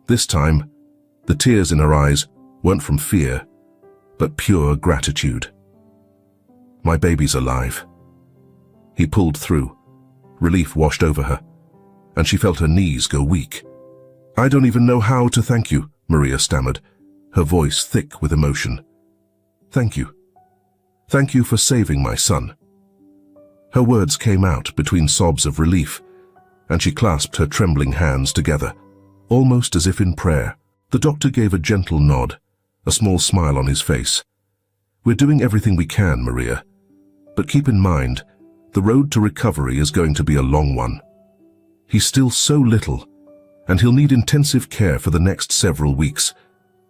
This time, the tears in her eyes weren't from fear, but pure gratitude. "My baby's alive." He pulled through. Relief washed over her, and she felt her knees go weak. "I don't even know how to thank you," Maria stammered, her voice thick with emotion. "Thank you. Thank you for saving my son." Her words came out between sobs of relief, and she clasped her trembling hands together, almost as if in prayer. The doctor gave a gentle nod, a small smile on his face. "We're doing everything we can, Maria. But keep in mind, the road to recovery is going to be a long one. He's still so little, and he'll need intensive care for the next several weeks.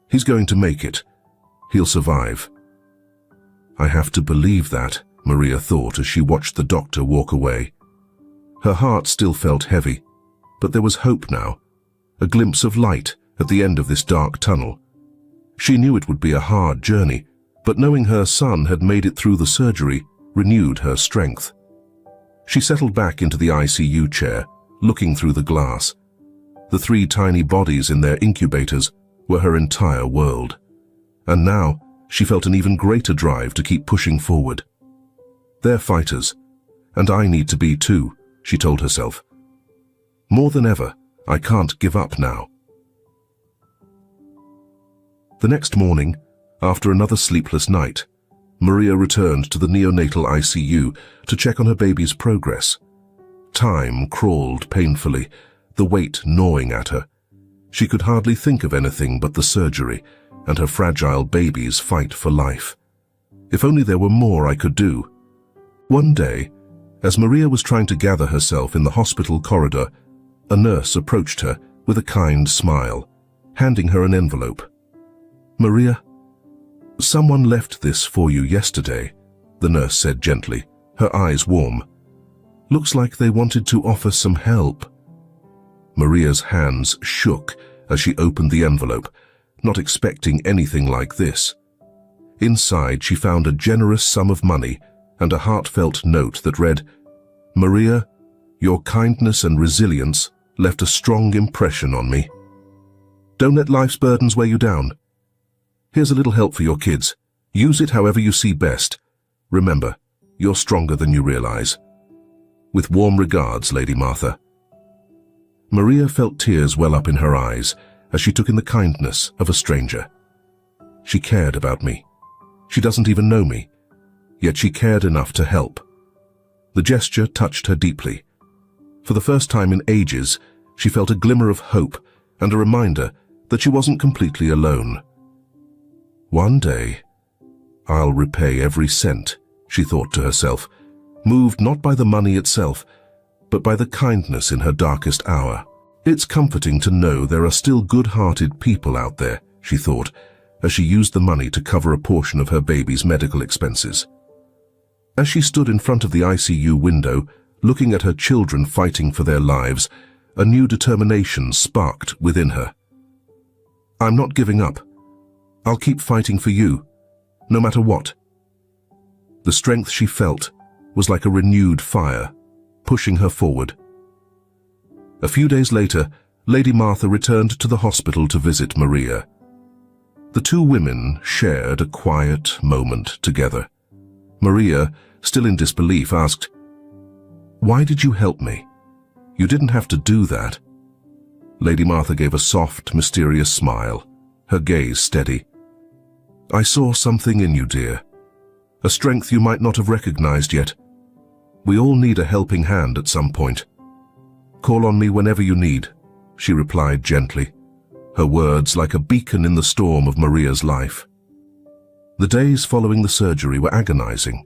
He's going to make it. He'll survive." "I have to believe that," Maria thought as she watched the doctor walk away. Her heart still felt heavy, but there was hope now, a glimpse of light at the end of this dark tunnel. She knew it would be a hard journey, but knowing her son had made it through the surgery renewed her strength. She settled back into the ICU chair, looking through the glass. The 3 tiny bodies in their incubators were her entire world. And now she felt an even greater drive to keep pushing forward. "They're fighters, and I need to be too," she told herself. "More than ever, I can't give up now." The next morning, after another sleepless night, Maria returned to the neonatal ICU to check on her baby's progress. Time crawled painfully, the weight gnawing at her. She could hardly think of anything but the surgery and her fragile baby's fight for life. If only there were more I could do. One day, as Maria was trying to gather herself in the hospital corridor, a nurse approached her with a kind smile, handing her an envelope. "Maria, someone left this for you yesterday," the nurse said gently, her eyes warm. "Looks like they wanted to offer some help." Maria's hands shook as she opened the envelope, not expecting anything like this. Inside, she found a generous sum of money and a heartfelt note that read, "Maria, your kindness and resilience left a strong impression on me. Don't let life's burdens weigh you down. Here's a little help for your kids. Use it however you see best. Remember, you're stronger than you realize. With warm regards, Lady Martha." Maria felt tears well up in her eyes as she took in the kindness of a stranger. She cared about me. She doesn't even know me, yet she cared enough to help. The gesture touched her deeply. For the first time in ages, she felt a glimmer of hope and a reminder that she wasn't completely alone. "One day, I'll repay every cent," she thought to herself, moved not by the money itself, but by the kindness in her darkest hour. "It's comforting to know there are still good-hearted people out there," she thought, as she used the money to cover a portion of her baby's medical expenses. As she stood in front of the ICU window, looking at her children fighting for their lives, a new determination sparked within her. "I'm not giving up. I'll keep fighting for you, no matter what." The strength she felt was like a renewed fire, pushing her forward. A few days later, Lady Martha returned to the hospital to visit Maria. The 2 women shared a quiet moment together. Maria, still in disbelief, asked, "Why did you help me? You didn't have to do that." Lady Martha gave a soft, mysterious smile, her gaze steady. "I saw something in you, dear. A strength you might not have recognized yet. We all need a helping hand at some point. Call on me whenever you need," she replied gently, her words like a beacon in the storm of Maria's life. The days following the surgery were agonizing.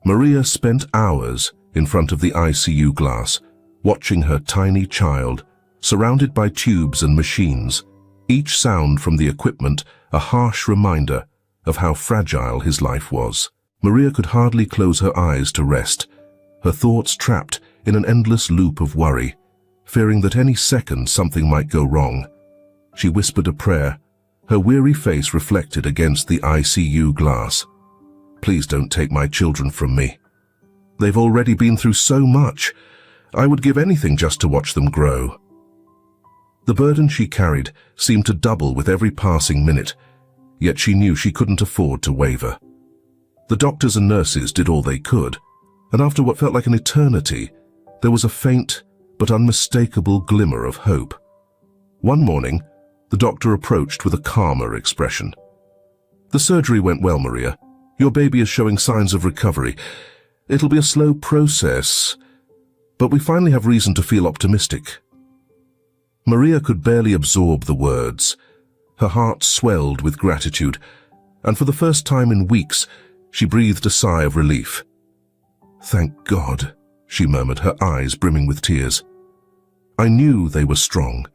Maria spent hours in front of the ICU glass, watching her tiny child, surrounded by tubes and machines, each sound from the equipment a harsh reminder of how fragile his life was. Maria could hardly close her eyes to rest, her thoughts trapped in an endless loop of worry, fearing that any second something might go wrong. She whispered a prayer, her weary face reflected against the ICU glass. Please don't take my children from me. They've already been through so much. I would give anything just to watch them grow. The burden she carried seemed to double with every passing minute, yet she knew she couldn't afford to waver. The doctors and nurses did all they could, and after what felt like an eternity, there was a faint but unmistakable glimmer of hope. One morning, the doctor approached with a calmer expression. The surgery went well, Maria. Your baby is showing signs of recovery. It'll be a slow process, but we finally have reason to feel optimistic. Maria could barely absorb the words. Her heart swelled with gratitude, and for the first time in weeks, she breathed a sigh of relief. Thank God, she murmured, her eyes brimming with tears. I knew they were strong.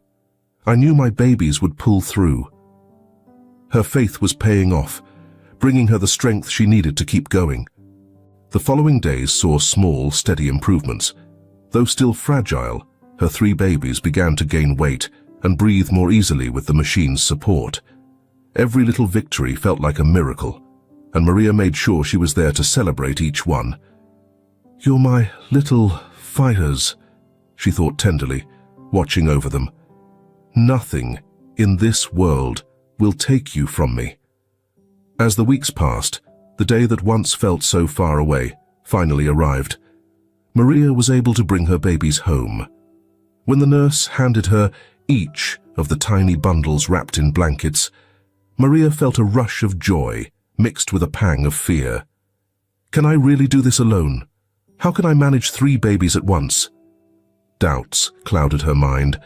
I knew my babies would pull through. Her faith was paying off, bringing her the strength she needed to keep going. The following days saw small, steady improvements. Though still fragile, her 3 babies began to gain weight and breathe more easily with the machine's support. Every little victory felt like a miracle, and Maria made sure she was there to celebrate each one. You're my little fighters, she thought tenderly, watching over them. Nothing in this world will take you from me. As the weeks passed, the day that once felt so far away finally arrived. Maria was able to bring her babies home. When the nurse handed her each of the tiny bundles wrapped in blankets, Maria felt a rush of joy mixed with a pang of fear. Can I really do this alone? How can I manage 3 babies at once? Doubts clouded her mind,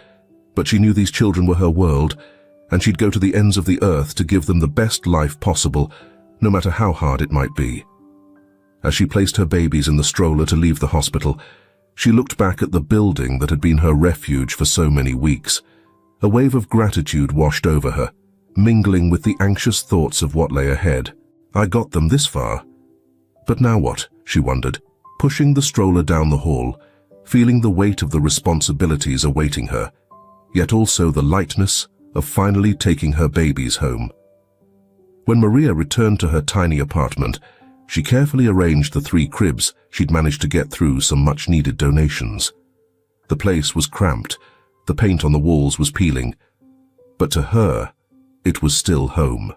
but she knew these children were her world, and she'd go to the ends of the earth to give them the best life possible, no matter how hard it might be. As she placed her babies in the stroller to leave the hospital, she looked back at the building that had been her refuge for so many weeks. A wave of gratitude washed over her, mingling with the anxious thoughts of what lay ahead. I got them this far. But now what? She wondered, pushing the stroller down the hall, feeling the weight of the responsibilities awaiting her, yet also the lightness of finally taking her babies home. When Maria returned to her tiny apartment, she carefully arranged the 3 cribs she'd managed to get through some much-needed donations. The place was cramped, the paint on the walls was peeling, but to her, it was still home.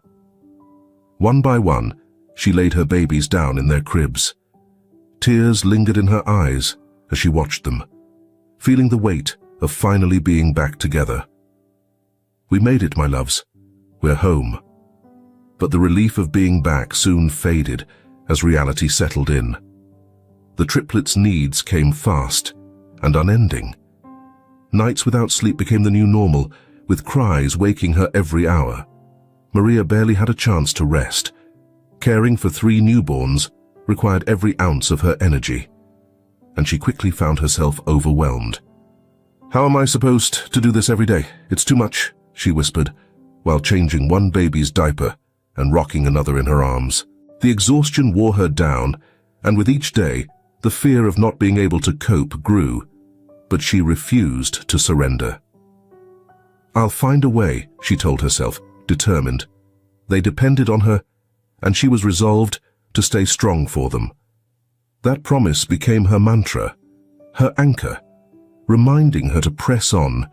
One by one, she laid her babies down in their cribs. Tears lingered in her eyes as she watched them, feeling the weight of finally being back together. We made it, my loves. We're home. But the relief of being back soon faded as reality settled in. The triplets' needs came fast and unending. Nights without sleep became the new normal, with cries waking her every hour. Maria barely had a chance to rest. Caring for 3 newborns required every ounce of her energy, and she quickly found herself overwhelmed. How am I supposed to do this every day? It's too much, she whispered, while changing one baby's diaper and rocking another in her arms. The exhaustion wore her down, and with each day, the fear of not being able to cope grew, but she refused to surrender. I'll find a way, she told herself, determined. They depended on her, and she was resolved to stay strong for them. That promise became her mantra, her anchor, reminding her to press on,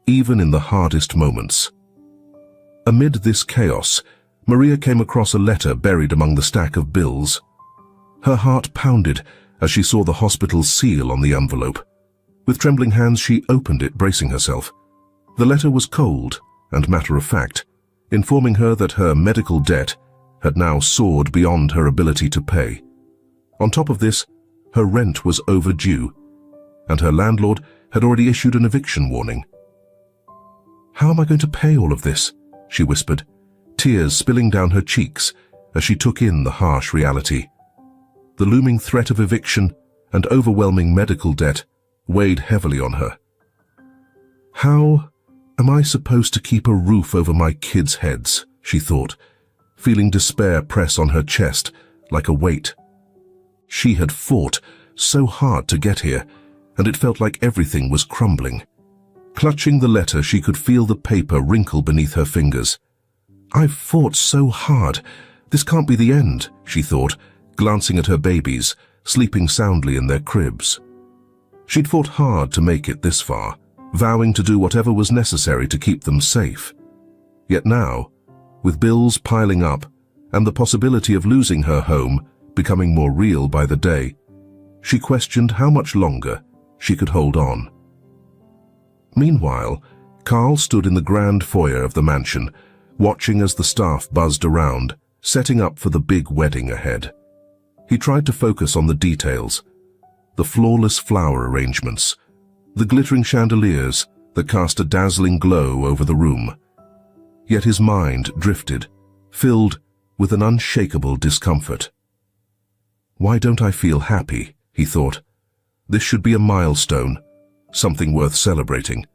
even in the hardest moments. Amid this chaos, Maria came across a letter buried among the stack of bills. Her heart pounded as she saw the hospital's seal on the envelope. With trembling hands, she opened it, bracing herself. The letter was cold and matter-of-fact, informing her that her medical debt had now soared beyond her ability to pay. On top of this, her rent was overdue, and her landlord had already issued an eviction warning. How am I going to pay all of this? She whispered, tears spilling down her cheeks as she took in the harsh reality. The looming threat of eviction and overwhelming medical debt weighed heavily on her. How am I supposed to keep a roof over my kids' heads, she thought, feeling despair press on her chest like a weight. She had fought so hard to get here, and it felt like everything was crumbling. Clutching the letter, she could feel the paper wrinkle beneath her fingers. I've fought so hard. This can't be the end, she thought, glancing at her babies, sleeping soundly in their cribs. She'd fought hard to make it this far, vowing to do whatever was necessary to keep them safe. Yet now, with bills piling up and the possibility of losing her home becoming more real by the day, she questioned how much longer she could hold on. Meanwhile, Carl stood in the grand foyer of the mansion, watching as the staff buzzed around, setting up for the big wedding ahead. He tried to focus on the details, the flawless flower arrangements, the glittering chandeliers that cast a dazzling glow over the room. Yet his mind drifted, filled with an unshakable discomfort. Why don't I feel happy, he thought. This should be a milestone, something worth celebrating.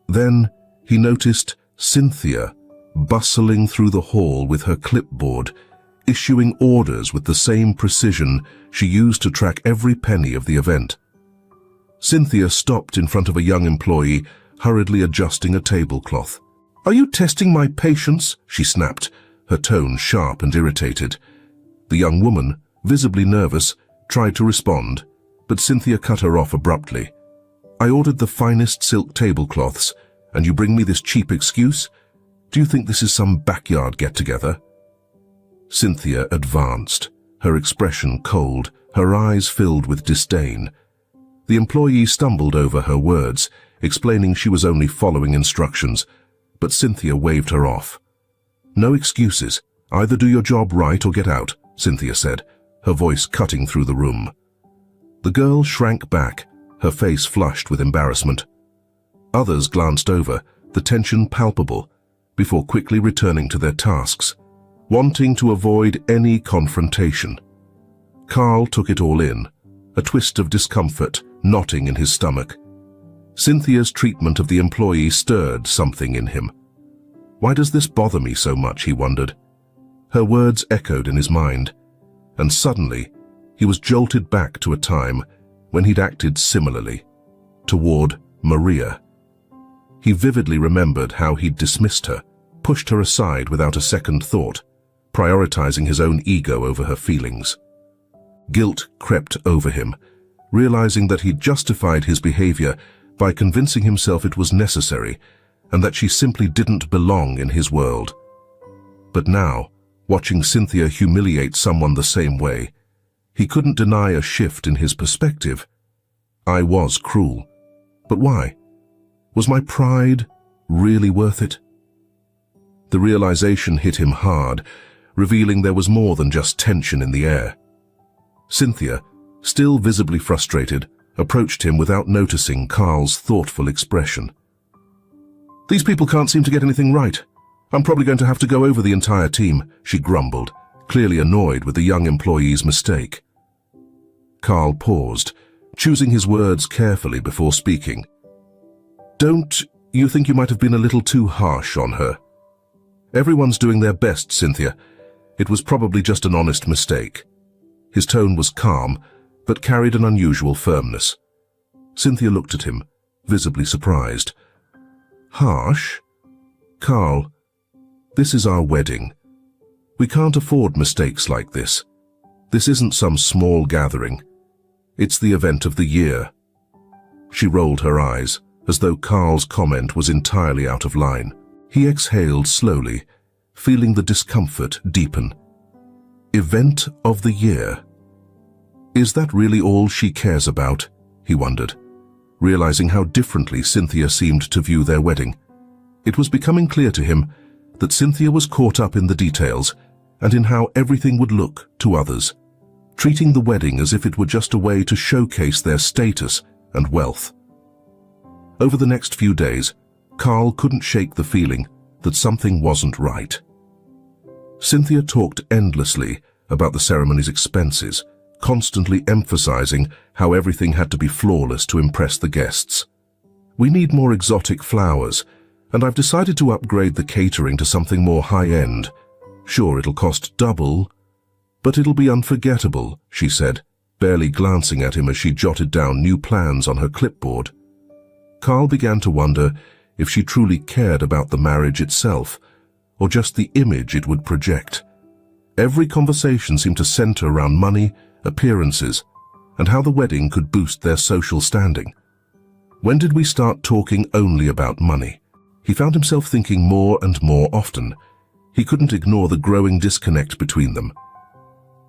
Then he noticed Cynthia bustling through the hall with her clipboard, issuing orders with the same precision she used to track every penny of the event. Cynthia stopped in front of a young employee, hurriedly adjusting a tablecloth. "Are you testing my patience?" she snapped, her tone sharp and irritated. The young woman, visibly nervous, tried to respond, but Cynthia cut her off abruptly. "I ordered the finest silk tablecloths, and you bring me this cheap excuse? Do you think this is some backyard get-together?" Cynthia advanced, her expression cold, her eyes filled with disdain. The employee stumbled over her words, explaining she was only following instructions, but Cynthia waved her off. "No excuses. Either do your job right or get out," Cynthia said, her voice cutting through the room. The girl shrank back, her face flushed with embarrassment. Others glanced over, the tension palpable, before quickly returning to their tasks, wanting to avoid any confrontation. Carl took it all in, a twist of discomfort knotting in his stomach. Cynthia's treatment of the employee stirred something in him. Why does this bother me so much, he wondered. Her words echoed in his mind, and suddenly he was jolted back to a time when he'd acted similarly, toward Maria. He vividly remembered how he'd dismissed her, pushed her aside without a second thought, prioritizing his own ego over her feelings. Guilt crept over him, realizing that he'd justified his behavior by convincing himself it was necessary and that she simply didn't belong in his world. But now, watching Cynthia humiliate someone the same way, he couldn't deny a shift in his perspective. I was cruel. But why? Was my pride really worth it? The realization hit him hard, revealing there was more than just tension in the air. Cynthia, still visibly frustrated, approached him without noticing Carl's thoughtful expression. "These people can't seem to get anything right. I'm probably going to have to go over the entire team," she grumbled, clearly annoyed with the young employee's mistake. Carl paused, choosing his words carefully before speaking. "Don't you think you might have been a little too harsh on her? Everyone's doing their best, Cynthia. It was probably just an honest mistake." His tone was calm, but carried an unusual firmness. Cynthia looked at him, visibly surprised. "Harsh? Carl, this is our wedding. We can't afford mistakes like this. This isn't some small gathering. It's the event of the year." She rolled her eyes, as though Carl's comment was entirely out of line. He exhaled slowly, feeling the discomfort deepen. Event of the year? Is that really all she cares about? He wondered, realizing how differently Cynthia seemed to view their wedding. It was becoming clear to him that Cynthia was caught up in the details and in how everything would look to others, treating the wedding as if it were just a way to showcase their status and wealth. Over the next few days, Carl couldn't shake the feeling that something wasn't right. Cynthia talked endlessly about the ceremony's expenses, constantly emphasizing how everything had to be flawless to impress the guests. "We need more exotic flowers, and I've decided to upgrade the catering to something more high-end. Sure, it'll cost double, but it'll be unforgettable," she said, barely glancing at him as she jotted down new plans on her clipboard. Carl began to wonder if she truly cared about the marriage itself, or just the image it would project. Every conversation seemed to center around money, appearances, and how the wedding could boost their social standing. When did we start talking only about money? He found himself thinking more and more often. He couldn't ignore the growing disconnect between them.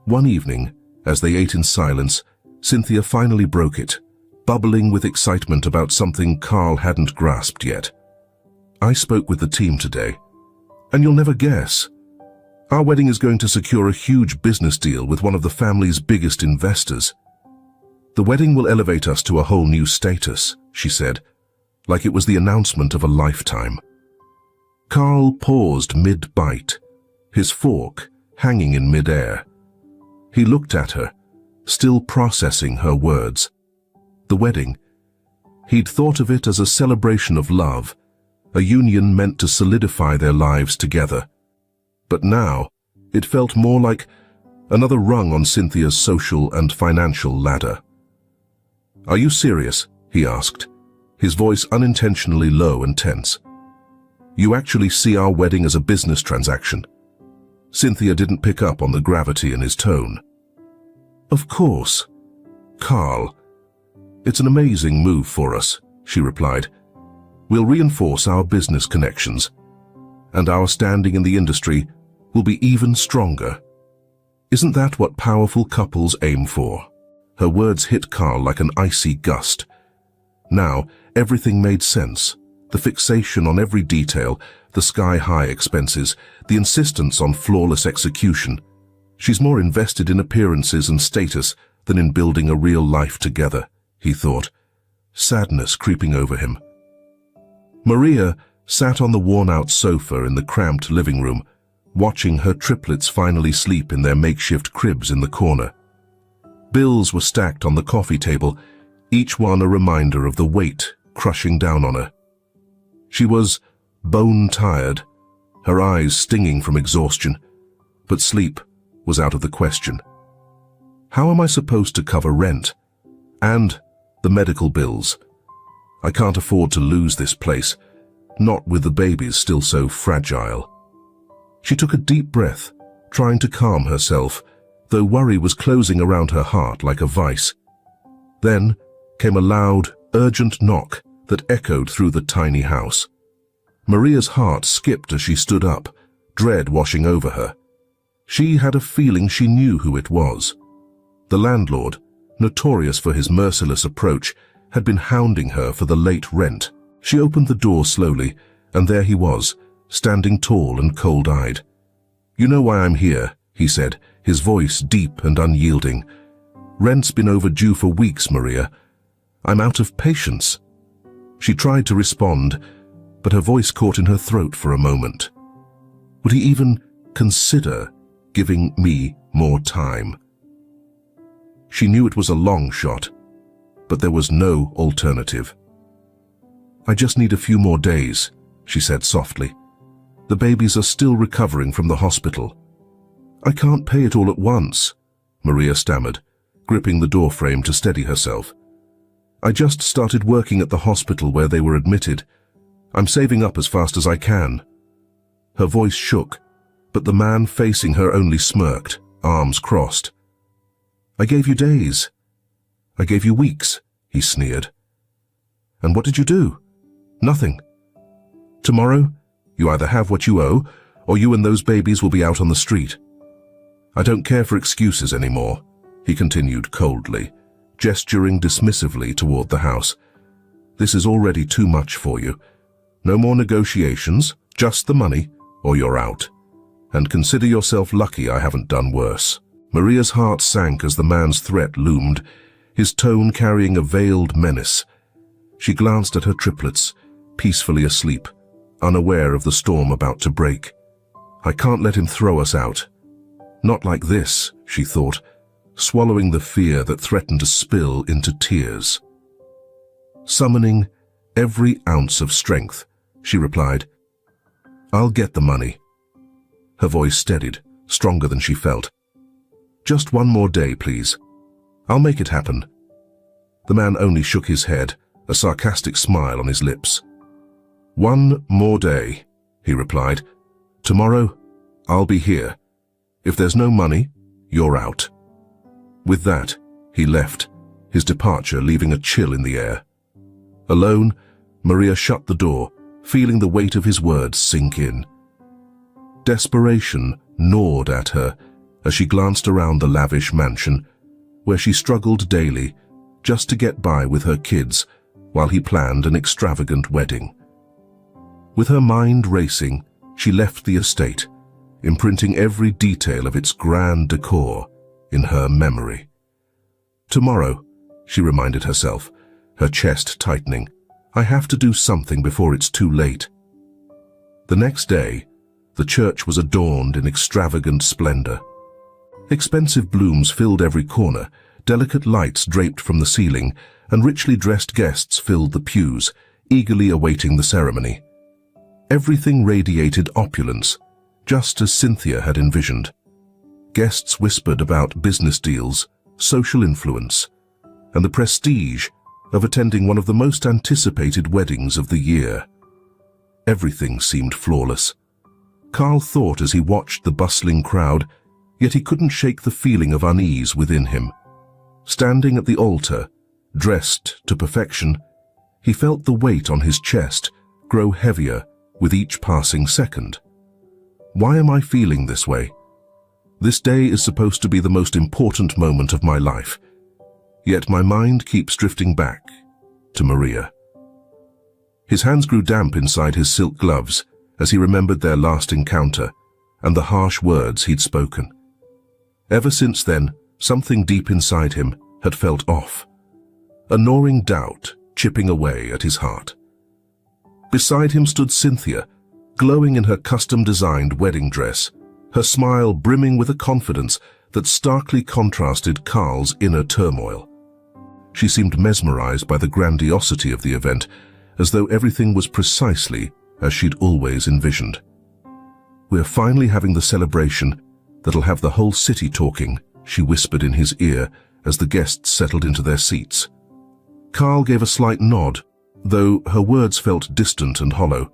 One evening, as they ate in silence, Cynthia finally broke it, bubbling with excitement about something Carl hadn't grasped yet. "I spoke with the team today, and you'll never guess. Our wedding is going to secure a huge business deal with one of the family's biggest investors. The wedding will elevate us to a whole new status," she said, like it was the announcement of a lifetime. Carl paused mid-bite, his fork hanging in mid-air. He looked at her, still processing her words. The wedding. He'd thought of it as a celebration of love, a union meant to solidify their lives together. But now, it felt more like another rung on Cynthia's social and financial ladder. "Are you serious?" he asked, his voice unintentionally low and tense. "You actually see our wedding as a business transaction?" Cynthia didn't pick up on the gravity in his tone. "Of course, Carl. It's an amazing move for us," she replied. "We'll reinforce our business connections, and our standing in the industry will be even stronger. Isn't that what powerful couples aim for?" Her words hit Carl like an icy gust. Now, everything made sense. The fixation on every detail, the sky-high expenses, the insistence on flawless execution. She's more invested in appearances and status than in building a real life together, he thought, sadness creeping over him. Maria sat on the worn-out sofa in the cramped living room, watching her triplets finally sleep in their makeshift cribs in the corner. Bills were stacked on the coffee table, each one a reminder of the weight crushing down on her. She was bone-tired, her eyes stinging from exhaustion, but sleep was out of the question. How am I supposed to cover rent? And the medical bills? I can't afford to lose this place, not with the babies still so fragile. She took a deep breath, trying to calm herself, though worry was closing around her heart like a vice. Then came a loud, urgent knock that echoed through the tiny house. Maria's heart skipped as she stood up, dread washing over her. She had a feeling she knew who it was. The landlord, notorious for his merciless approach, had been hounding her for the late rent. She opened the door slowly, and there he was, standing tall and cold-eyed. "You know why I'm here," he said, his voice deep and unyielding. "Rent's been overdue for weeks, Maria. I'm out of patience." She tried to respond, but her voice caught in her throat for a moment. Would he even consider giving me more time? She knew it was a long shot, but there was no alternative. "I just need a few more days," she said softly. "The babies are still recovering from the hospital." "I can't pay it all at once," Maria stammered, gripping the doorframe to steady herself. "I just started working at the hospital where they were admitted. I'm saving up as fast as I can." Her voice shook, but the man facing her only smirked, arms crossed. "I gave you days. I gave you weeks," he sneered. "And what did you do?" "Nothing. Tomorrow, you either have what you owe, or you and those babies will be out on the street. I don't care for excuses anymore," he continued coldly, gesturing dismissively toward the house. "This is already too much for you. No more negotiations, just the money, or you're out. And consider yourself lucky I haven't done worse." Maria's heart sank as the man's threat loomed, his tone carrying a veiled menace. She glanced at her triplets, peacefully asleep, unaware of the storm about to break. I can't let him throw us out. Not like this, she thought, swallowing the fear that threatened to spill into tears. Summoning every ounce of strength, she replied, I'll get the money. Her voice steadied, stronger than she felt. Just one more day, please. I'll make it happen. The man only shook his head, a sarcastic smile on his lips. One more day, he replied. Tomorrow, I'll be here. If there's no money, you're out. With that, he left, his departure leaving a chill in the air. Alone, Maria shut the door, feeling the weight of his words sink in. Desperation gnawed at her as she glanced around the lavish mansion, where she struggled daily just to get by with her kids while he planned an extravagant wedding. With her mind racing, she left the estate, imprinting every detail of its grand decor in her memory. Tomorrow, she reminded herself, her chest tightening, I have to do something before it's too late. The next day, the church was adorned in extravagant splendor. Expensive blooms filled every corner, delicate lights draped from the ceiling, and richly dressed guests filled the pews, eagerly awaiting the ceremony. Everything radiated opulence, just as Cynthia had envisioned. Guests whispered about business deals, social influence, and the prestige of attending one of the most anticipated weddings of the year. Everything seemed flawless. Carl thought as he watched the bustling crowd, yet he couldn't shake the feeling of unease within him. Standing at the altar, dressed to perfection, he felt the weight on his chest grow heavier with each passing second. Why am I feeling this way? This day is supposed to be the most important moment of my life, yet my mind keeps drifting back to Maria. His hands grew damp inside his silk gloves as he remembered their last encounter and the harsh words he'd spoken. Ever since then, something deep inside him had felt off, a gnawing doubt chipping away at his heart. Beside him stood Cynthia, glowing in her custom-designed wedding dress, her smile brimming with a confidence that starkly contrasted Carl's inner turmoil. She seemed mesmerized by the grandiosity of the event, as though everything was precisely as she'd always envisioned. We're finally having the celebration that'll have the whole city talking, she whispered in his ear as the guests settled into their seats. Carl gave a slight nod, though her words felt distant and hollow.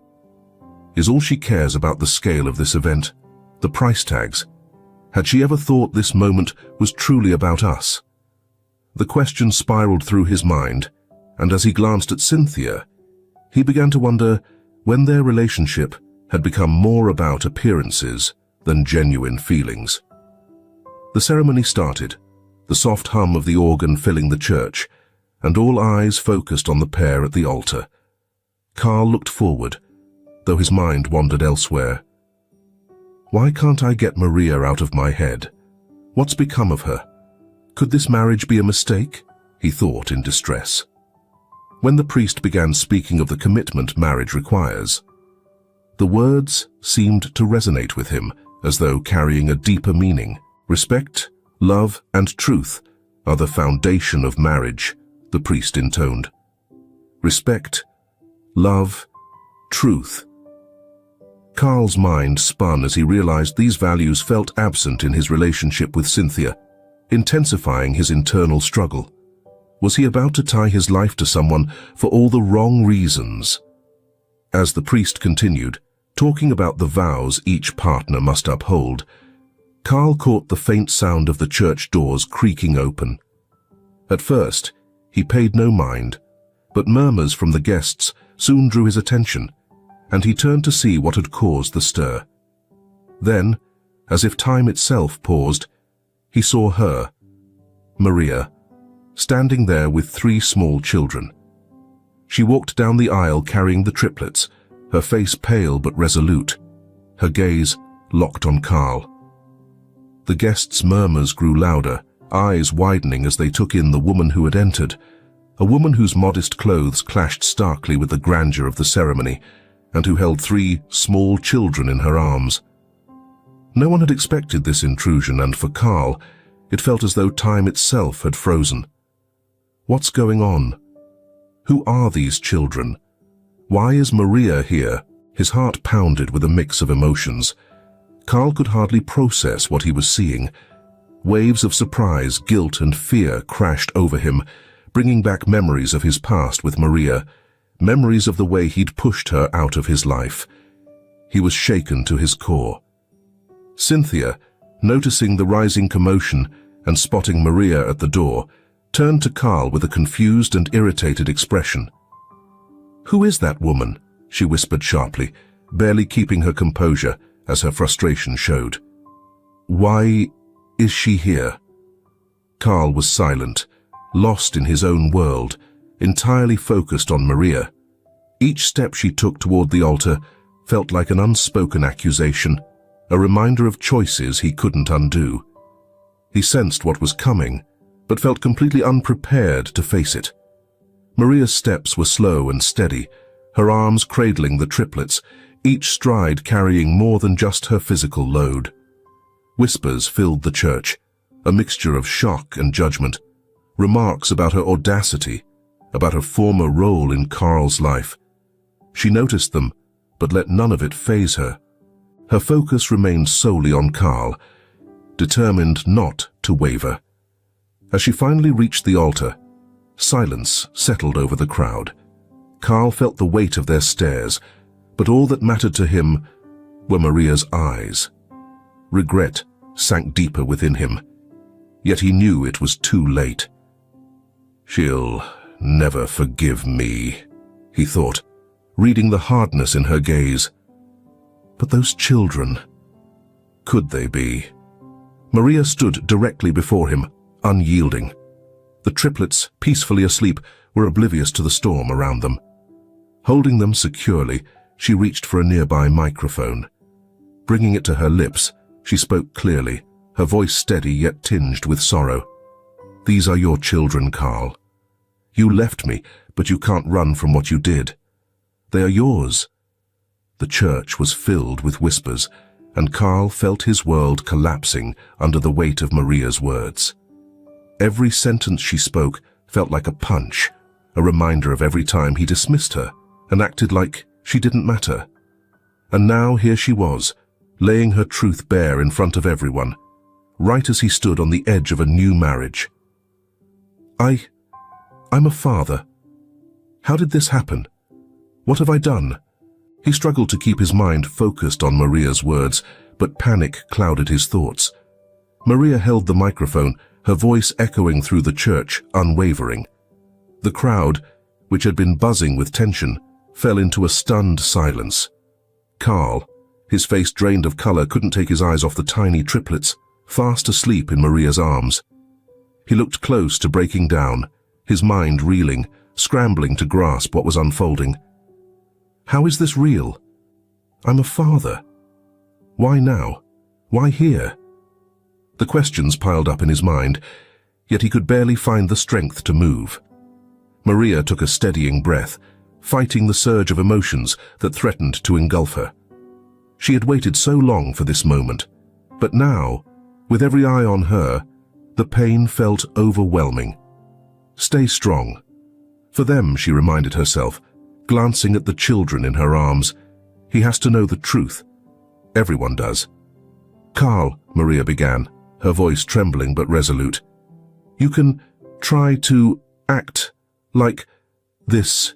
Is all she cares about the scale of this event, the price tags? Had she ever thought this moment was truly about us? The question spiraled through his mind, and as he glanced at Cynthia, he began to wonder when their relationship had become more about appearances than genuine feelings. The ceremony started, the soft hum of the organ filling the church, and all eyes focused on the pair at the altar. Carl looked forward, though his mind wandered elsewhere. Why can't I get Maria out of my head? What's become of her? Could this marriage be a mistake? He thought in distress. When the priest began speaking of the commitment marriage requires, the words seemed to resonate with him as though carrying a deeper meaning. Respect, love, and truth are the foundation of marriage, the priest intoned. Respect, love, truth. Carl's mind spun as he realized these values felt absent in his relationship with Cynthia, intensifying his internal struggle. Was he about to tie his life to someone for all the wrong reasons? As the priest continued, talking about the vows each partner must uphold, Carl caught the faint sound of the church doors creaking open. At first, he paid no mind, but murmurs from the guests soon drew his attention, and he turned to see what had caused the stir. Then, as if time itself paused, he saw her, Maria, standing there with 3 small children. She walked down the aisle carrying the triplets, her face pale but resolute, her gaze locked on Carl. The guests' murmurs grew louder, eyes widening as they took in the woman who had entered, a woman whose modest clothes clashed starkly with the grandeur of the ceremony, and who held 3 small children in her arms. No one had expected this intrusion, and for Carl, it felt as though time itself had frozen. What's going on? Who are these children? Why is Maria here? His heart pounded with a mix of emotions. Carl could hardly process what he was seeing. Waves of surprise, guilt, and fear crashed over him, bringing back memories of his past with Maria, memories of the way he'd pushed her out of his life. He was shaken to his core. Cynthia, noticing the rising commotion and spotting Maria at the door, turned to Carl with a confused and irritated expression. "Who is that woman?" she whispered sharply, barely keeping her composure as her frustration showed. "Why is she here?" Carl was silent, lost in his own world, entirely focused on Maria. Each step she took toward the altar felt like an unspoken accusation, a reminder of choices he couldn't undo. He sensed what was coming, but felt completely unprepared to face it. Maria's steps were slow and steady, her arms cradling the triplets, each stride carrying more than just her physical load. Whispers filled the church, a mixture of shock and judgment, remarks about her audacity, about her former role in Carl's life. She noticed them, but let none of it faze her. Her focus remained solely on Carl, determined not to waver. As she finally reached the altar, silence settled over the crowd. Carl felt the weight of their stares, but all that mattered to him were Maria's eyes. Regret sank deeper within him, yet he knew it was too late. "She'll never forgive me," he thought, reading the hardness in her gaze. But those children, could they be? Maria stood directly before him, unyielding. The triplets, peacefully asleep, were oblivious to the storm around them. Holding them securely, she reached for a nearby microphone. Bringing it to her lips, she spoke clearly, her voice steady yet tinged with sorrow. "These are your children, Carl. You left me, but you can't run from what you did. They are yours." The church was filled with whispers, and Carl felt his world collapsing under the weight of Maria's words. Every sentence she spoke felt like a punch, a reminder of every time he dismissed her and acted like she didn't matter. And now here she was, laying her truth bare in front of everyone, right as he stood on the edge of a new marriage. I'm a father. How did this happen? What have I done?" He struggled to keep his mind focused on Maria's words, but panic clouded his thoughts. Maria held the microphone, her voice echoing through the church, unwavering. The crowd, which had been buzzing with tension, fell into a stunned silence. Carl, his face drained of color, couldn't take his eyes off the tiny triplets, fast asleep in Maria's arms. He looked close to breaking down, his mind reeling, scrambling to grasp what was unfolding. How is this real? I'm a father. Why now? Why here? The questions piled up in his mind, yet he could barely find the strength to move. Maria took a steadying breath, fighting the surge of emotions that threatened to engulf her. She had waited so long for this moment, but now, with every eye on her, the pain felt overwhelming. Stay strong. For them, she reminded herself, glancing at the children in her arms. He has to know the truth. Everyone does. "Carl," Maria began, her voice trembling but resolute, "you can try to act like this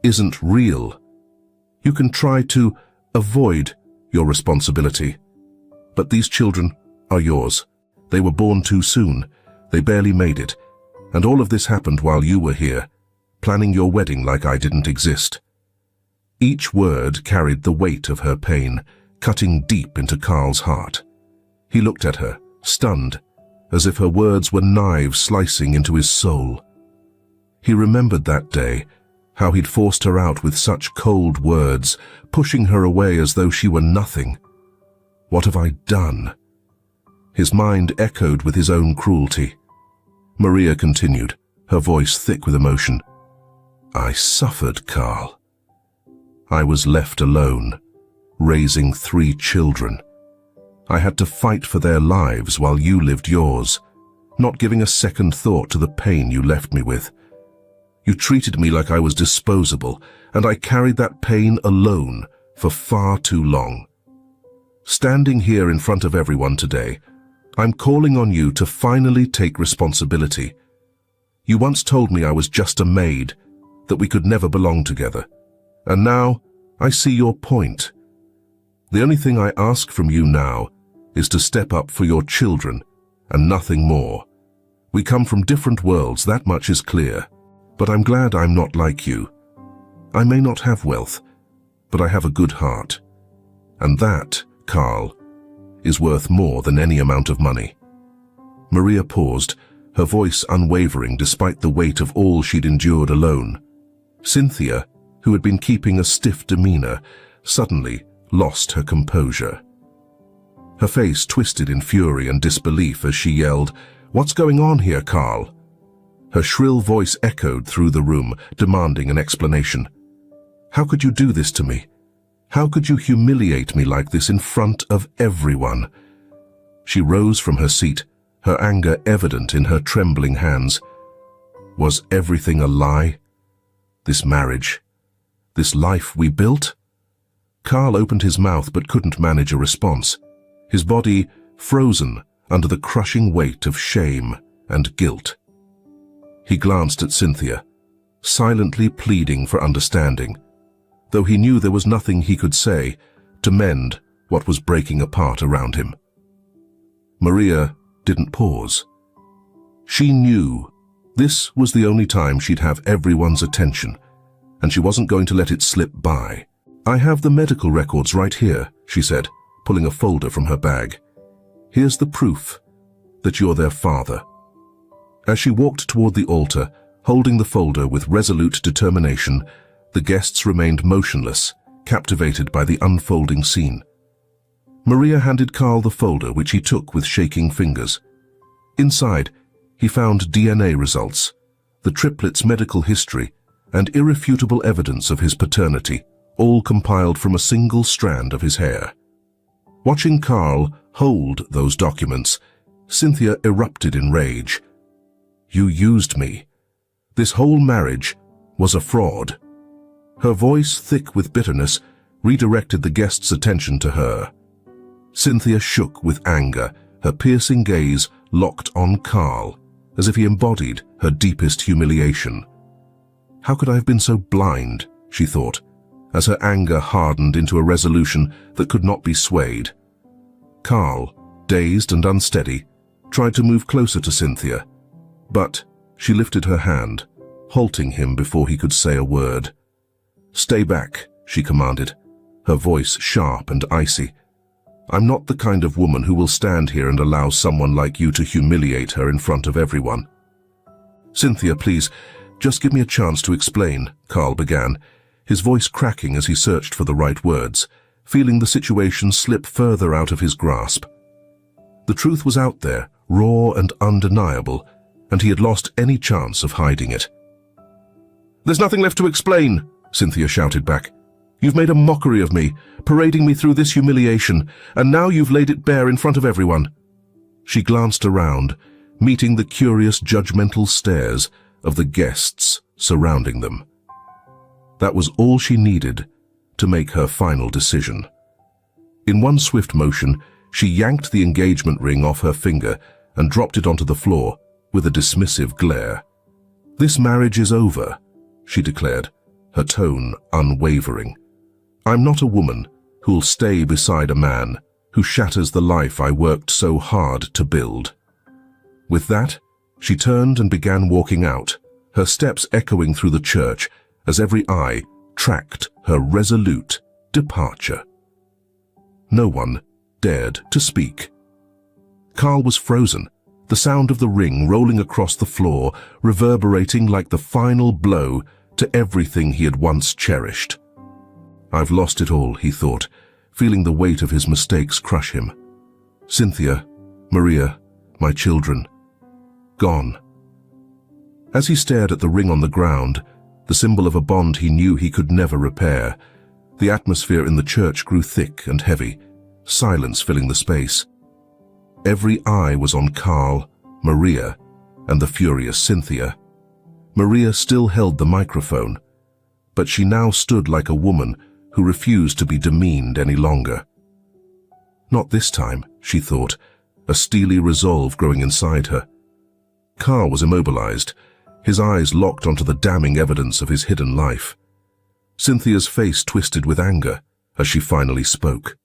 isn't real. You can try to avoid your responsibility. But these children are yours. They were born too soon. They barely made it. And all of this happened while you were here, planning your wedding like I didn't exist." Each word carried the weight of her pain, cutting deep into Carl's heart. He looked at her, stunned, as if her words were knives slicing into his soul. He remembered that day, how he'd forced her out with such cold words, pushing her away as though she were nothing. What have I done? His mind echoed with his own cruelty. Maria continued, her voice thick with emotion. "I suffered, Carl. I was left alone, raising 3 children. I had to fight for their lives while you lived yours, not giving a second thought to the pain you left me with. You treated me like I was disposable, and I carried that pain alone for far too long. Standing here in front of everyone today, I'm calling on you to finally take responsibility. You once told me I was just a maid, that we could never belong together. And now, I see your point. The only thing I ask from you now is to step up for your children, and nothing more. We come from different worlds, that much is clear. But I'm glad I'm not like you. I may not have wealth, but I have a good heart. And that, Carl, is worth more than any amount of money. Maria paused, her voice unwavering despite the weight of all she'd endured alone. Cynthia, who had been keeping a stiff demeanor, suddenly lost her composure. Her face twisted in fury and disbelief as she yelled, "What's going on here, Carl?" Her shrill voice echoed through the room, demanding an explanation. "How could you do this to me? How could you humiliate me like this in front of everyone?" She rose from her seat, her anger evident in her trembling hands. Was everything a lie? This marriage? This life we built? Carl opened his mouth but couldn't manage a response, his body frozen under the crushing weight of shame and guilt. He glanced at Cynthia, silently pleading for understanding, though he knew there was nothing he could say to mend what was breaking apart around him. Maria didn't pause. She knew this was the only time she'd have everyone's attention, and she wasn't going to let it slip by. "I have the medical records right here," she said, pulling a folder from her bag. "Here's the proof that you're their father." As she walked toward the altar, holding the folder with resolute determination, the guests remained motionless, captivated by the unfolding scene. Maria handed Carl the folder, which he took with shaking fingers. Inside, he found DNA results, the triplets' medical history, and irrefutable evidence of his paternity, all compiled from a single strand of his hair. Watching Carl hold those documents, Cynthia erupted in rage. "You used me. This whole marriage was a fraud." Her voice, thick with bitterness, redirected the guests' attention to her. Cynthia shook with anger, her piercing gaze locked on Carl, as if he embodied her deepest humiliation. How could I have been so blind, she thought, as her anger hardened into a resolution that could not be swayed. Carl, dazed and unsteady, tried to move closer to Cynthia, but she lifted her hand, halting him before he could say a word. "Stay back," she commanded, her voice sharp and icy. "I'm not the kind of woman who will stand here and allow someone like you to humiliate her in front of everyone." "Cynthia, please, just give me a chance to explain," Carl began, his voice cracking as he searched for the right words, feeling the situation slip further out of his grasp. The truth was out there, raw and undeniable, and he had lost any chance of hiding it. "There's nothing left to explain," Cynthia shouted back. "You've made a mockery of me, parading me through this humiliation, and now you've laid it bare in front of everyone." She glanced around, meeting the curious, judgmental stares of the guests surrounding them. That was all she needed to make her final decision. In one swift motion, she yanked the engagement ring off her finger and dropped it onto the floor with a dismissive glare. "This marriage is over," she declared, her tone unwavering. "I'm not a woman who'll stay beside a man who shatters the life I worked so hard to build." With that, she turned and began walking out, her steps echoing through the church as every eye tracked her resolute departure. No one dared to speak. Carl was frozen, the sound of the ring rolling across the floor, reverberating like the final blow to everything he had once cherished. "I've lost it all," he thought, feeling the weight of his mistakes crush him. "Cynthia, Maria, my children, gone." As he stared at the ring on the ground, the symbol of a bond he knew he could never repair, the atmosphere in the church grew thick and heavy, silence filling the space. Every eye was on Carl, Maria, and the furious Cynthia. Maria still held the microphone, but she now stood like a woman who refused to be demeaned any longer. Not this time, she thought, a steely resolve growing inside her. Carl was immobilized, his eyes locked onto the damning evidence of his hidden life. Cynthia's face twisted with anger as she finally spoke.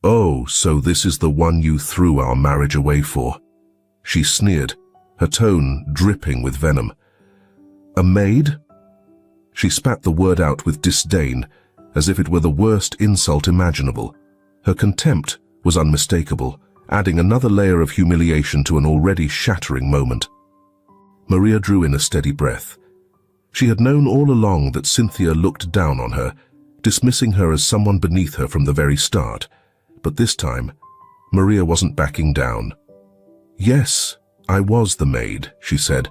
"Oh, so this is the one you threw our marriage away for," she sneered, her tone dripping with venom. "A maid?" She spat the word out with disdain, as if it were the worst insult imaginable. Her contempt was unmistakable, adding another layer of humiliation to an already shattering moment. Maria drew in a steady breath. She had known all along that Cynthia looked down on her, dismissing her as someone beneath her from the very start. But this time, Maria wasn't backing down. "Yes, I was the maid," she said,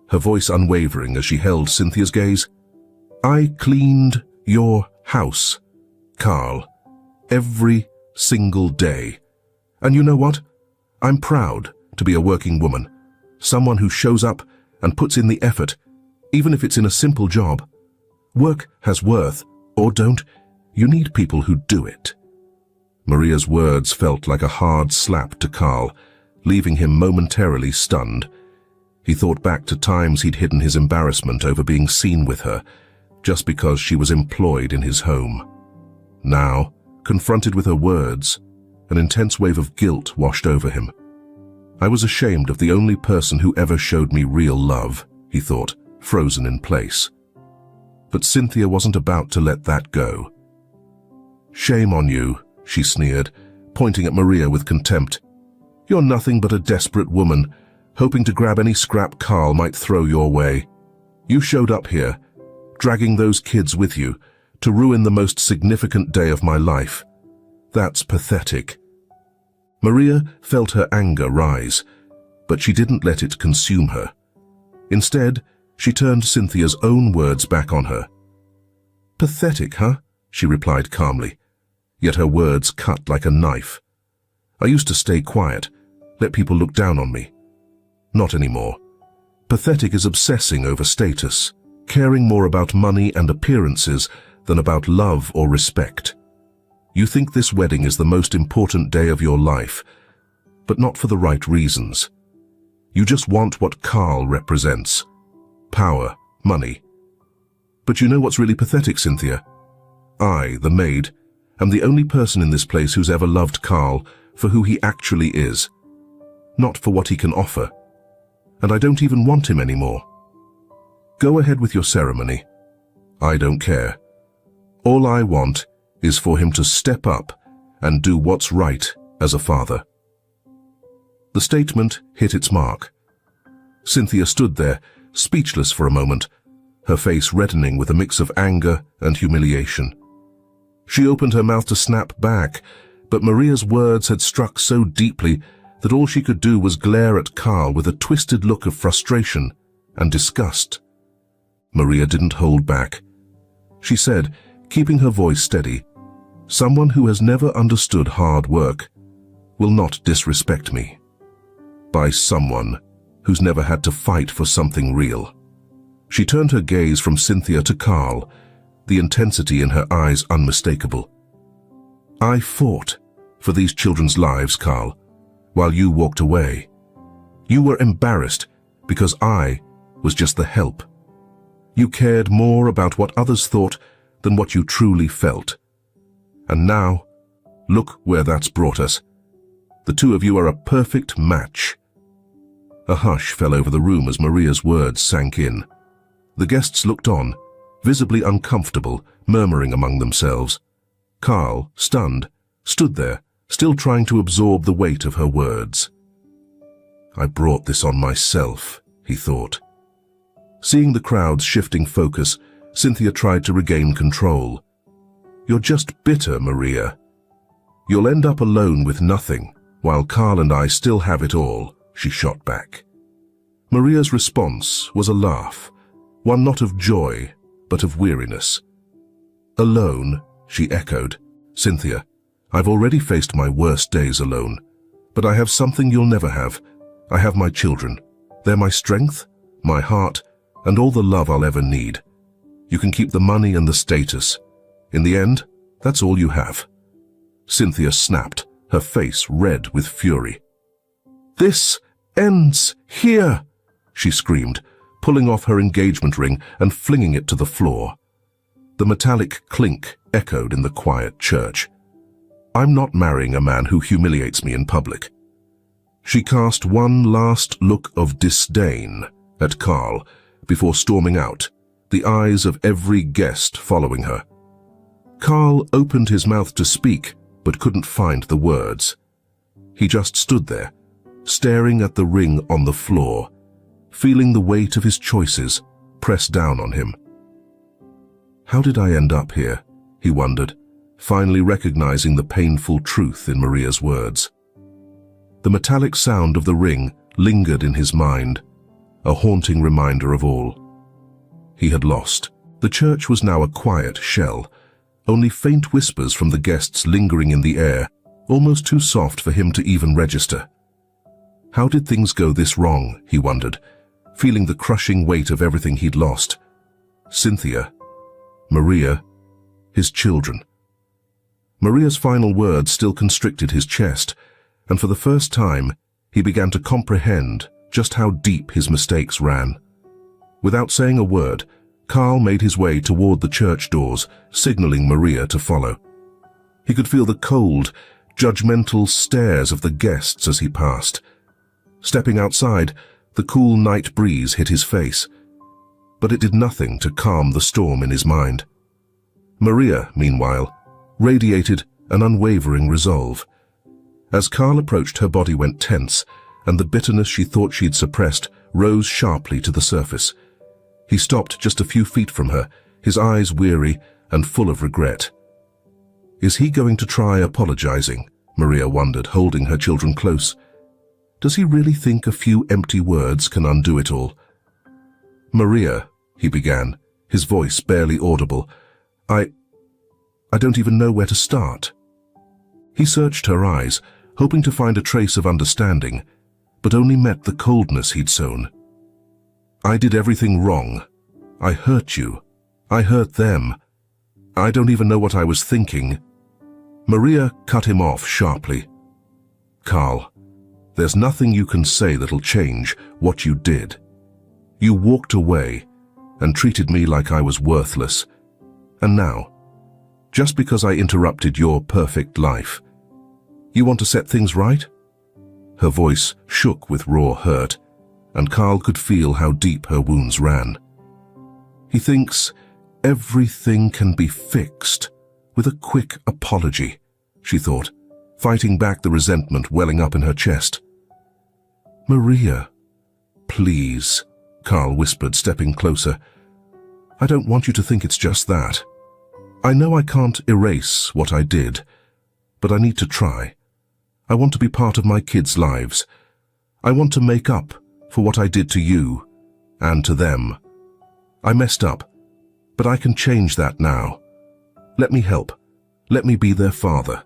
her voice unwavering as she held Cynthia's gaze. "I cleaned your house, Carl, every single day. And you know what? I'm proud to be a working woman, someone who shows up and puts in the effort, even if it's in a simple job. Work has worth, or don't. You need people who do it." Maria's words felt like a hard slap to Carl, leaving him momentarily stunned. He thought back to times he'd hidden his embarrassment over being seen with her, just because she was employed in his home. Now, confronted with her words, an intense wave of guilt washed over him. "I was ashamed of the only person who ever showed me real love," he thought, frozen in place. But Cynthia wasn't about to let that go. "Shame on you," she sneered, pointing at Maria with contempt. "You're nothing but a desperate woman, hoping to grab any scrap Carl might throw your way. You showed up here, dragging those kids with you, to ruin the most significant day of my life. That's pathetic." Maria felt her anger rise, but she didn't let it consume her. Instead, she turned Cynthia's own words back on her. "Pathetic, huh?" she replied calmly, yet her words cut like a knife. "I used to stay quiet, let people look down on me. Not anymore. Pathetic is obsessing over status, caring more about money and appearances than about love or respect. You think this wedding is the most important day of your life, but not for the right reasons. You just want what Carl represents: power, money. But you know what's really pathetic, Cynthia? I, the maid, am the only person in this place who's ever loved Carl for who he actually is, not for what he can offer. And I don't even want him anymore. Go ahead with your ceremony. I don't care. All I want is for him to step up and do what's right as a father." The statement hit its mark. Cynthia stood there, speechless for a moment, her face reddening with a mix of anger and humiliation. She opened her mouth to snap back, but Maria's words had struck so deeply that all she could do was glare at Carl with a twisted look of frustration and disgust. Maria didn't hold back. She said, keeping her voice steady, "Someone who has never understood hard work will not disrespect me. By someone who's never had to fight for something real." She turned her gaze from Cynthia to Carl, the intensity in her eyes unmistakable. "I fought for these children's lives, Carl, while you walked away. You were embarrassed because I was just the help. You cared more about what others thought than what you truly felt. And now, look where that's brought us. The two of you are a perfect match." A hush fell over the room as Maria's words sank in. The guests looked on, visibly uncomfortable, murmuring among themselves. Carl, stunned, stood there, still trying to absorb the weight of her words. "I brought this on myself," he thought. Seeing the crowd's shifting focus, Cynthia tried to regain control. "You're just bitter, Maria. You'll end up alone with nothing, while Carl and I still have it all," she shot back. Maria's response was a laugh, one not of joy, but of weariness. "Alone," she echoed. "Cynthia, I've already faced my worst days alone. But I have something you'll never have. I have my children. They're my strength, my heart, and all the love I'll ever need. You can keep the money and the status. In the end, that's all you have." Cynthia snapped, her face red with fury. "This ends here," she screamed, pulling off her engagement ring and flinging it to the floor. The metallic clink echoed in the quiet church. "I'm not marrying a man who humiliates me in public." She cast one last look of disdain at Carl before storming out, the eyes of every guest following her. Carl opened his mouth to speak, but couldn't find the words. He just stood there, staring at the ring on the floor, feeling the weight of his choices press down on him. How did I end up here? He wondered, finally recognizing the painful truth in Maria's words. The metallic sound of the ring lingered in his mind, a haunting reminder of all. He had lost. The church was now a quiet shell, only faint whispers from the guests lingering in the air, almost too soft for him to even register. How did things go this wrong, he wondered, feeling the crushing weight of everything he'd lost. Cynthia, Maria, his children. Maria's final words still constricted his chest, and for the first time, he began to comprehend just how deep his mistakes ran. Without saying a word, Carl made his way toward the church doors, signaling Maria to follow. He could feel the cold, judgmental stares of the guests as he passed. Stepping outside, the cool night breeze hit his face, but it did nothing to calm the storm in his mind. Maria, meanwhile, radiated an unwavering resolve. As Carl approached, her body went tense, and the bitterness she thought she'd suppressed rose sharply to the surface. He stopped just a few feet from her, his eyes weary and full of regret. Is he going to try apologizing? Maria wondered, holding her children close. Does he really think a few empty words can undo it all? "Maria," he began, his voice barely audible, I don't even know where to start." He searched her eyes, hoping to find a trace of understanding, but only met the coldness he'd sown. "I did everything wrong. I hurt you. I hurt them. I don't even know what I was thinking." Maria cut him off sharply. "Carl, there's nothing you can say that'll change what you did. You walked away and treated me like I was worthless. And now, just because I interrupted your perfect life, you want to set things right?" Her voice shook with raw hurt, and Carl could feel how deep her wounds ran. He thinks everything can be fixed with a quick apology, she thought, fighting back the resentment welling up in her chest. "Maria, please," Carl whispered, stepping closer. "I don't want you to think it's just that. I know I can't erase what I did, but I need to try. I want to be part of my kids' lives. I want to make up for what I did to you and to them. I messed up, but I can change that now. Let me help. Let me be their father."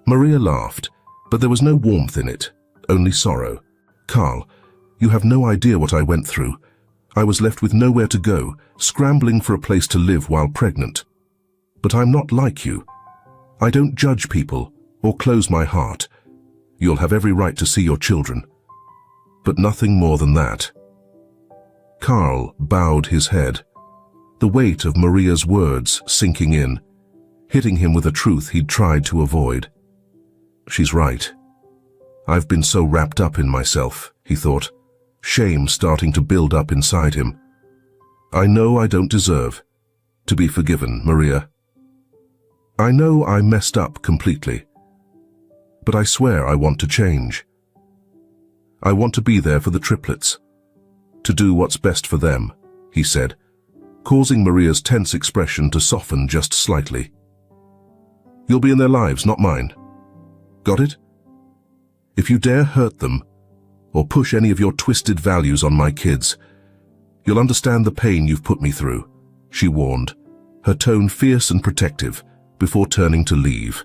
Maria laughed, but there was no warmth in it, only sorrow. "Carl, you have no idea what I went through. I was left with nowhere to go, scrambling for a place to live while pregnant. But I'm not like you. I don't judge people or close my heart. You'll have every right to see your children. But nothing more than that." Carl bowed his head, the weight of Maria's words sinking in, hitting him with a truth he'd tried to avoid. She's right. I've been so wrapped up in myself, he thought, shame starting to build up inside him. I know I don't deserve to be forgiven, Maria. I know I messed up completely, but I swear I want to change. I want to be there for the triplets, to do what's best for them, he said, causing Maria's tense expression to soften just slightly. You'll be in their lives, not mine. Got it? If you dare hurt them, or push any of your twisted values on my kids, you'll understand the pain you've put me through, she warned, her tone fierce and protective, before turning to leave.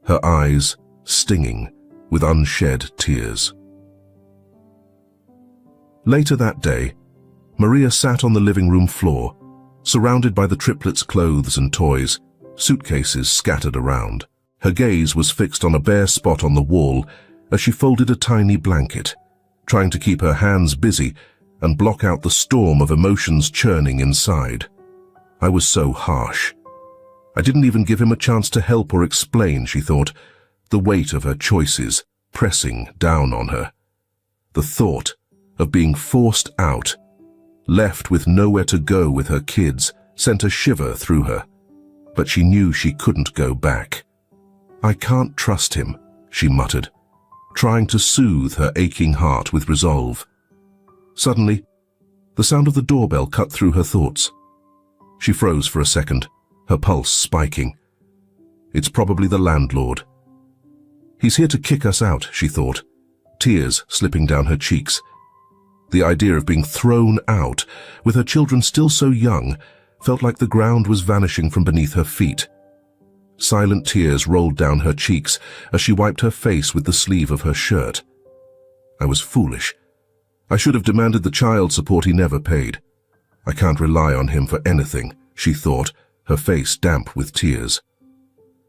her eyes stinging with unshed tears. Later that day, Maria sat on the living room floor, surrounded by the triplets' clothes and toys, suitcases scattered around. Her gaze was fixed on a bare spot on the wall as she folded a tiny blanket, trying to keep her hands busy and block out the storm of emotions churning inside. I was so harsh. I didn't even give him a chance to help or explain, she thought, the weight of her choices pressing down on her. The thought of being forced out, left with nowhere to go with her kids, sent a shiver through her. But she knew she couldn't go back. I can't trust him, she muttered, trying to soothe her aching heart with resolve. Suddenly, the sound of the doorbell cut through her thoughts. She froze for a second, her pulse spiking. It's probably the landlord. He's here to kick us out, she thought, tears slipping down her cheeks. The idea of being thrown out, with her children still so young, felt like the ground was vanishing from beneath her feet. Silent tears rolled down her cheeks as she wiped her face with the sleeve of her shirt. I was foolish. I should have demanded the child support he never paid. I can't rely on him for anything, she thought, her face damp with tears.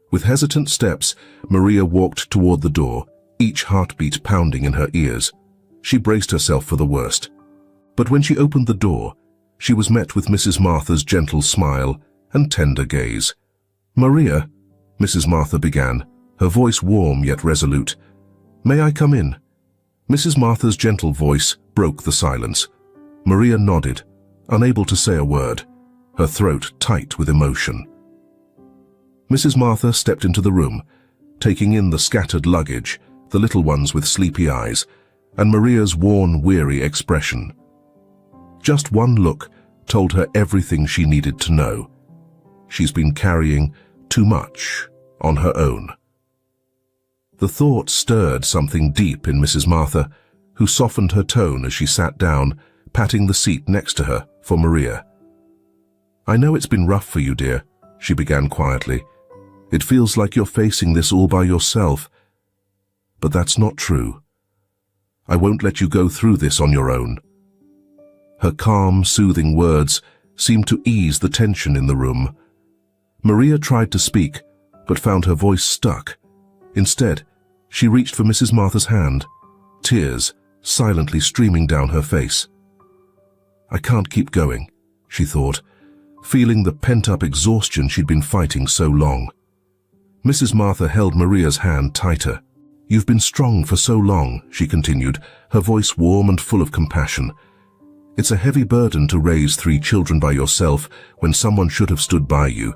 With hesitant steps, Maria walked toward the door, each heartbeat pounding in her ears. She braced herself for the worst. But when she opened the door, she was met with Mrs. Martha's gentle smile and tender gaze. "Maria," Mrs. Martha began, her voice warm yet resolute. "May I come in?" Mrs. Martha's gentle voice broke the silence. Maria nodded, unable to say a word, her throat tight with emotion. Mrs. Martha stepped into the room, taking in the scattered luggage, the little ones with sleepy eyes, and Maria's worn, weary expression. Just one look told her everything she needed to know. She's been carrying too much on her own. The thought stirred something deep in Mrs. Martha, who softened her tone as she sat down, patting the seat next to her for Maria. "I know it's been rough for you, dear," she began quietly. "It feels like you're facing this all by yourself. But that's not true. I won't let you go through this on your own." Her calm, soothing words seemed to ease the tension in the room. Maria tried to speak, but found her voice stuck. Instead, she reached for Mrs. Martha's hand, tears silently streaming down her face. "I can't keep going," she thought, feeling the pent-up exhaustion she'd been fighting so long. Mrs. Martha held Maria's hand tighter. "You've been strong for so long," she continued, her voice warm and full of compassion. "It's a heavy burden to raise 3 children by yourself when someone should have stood by you.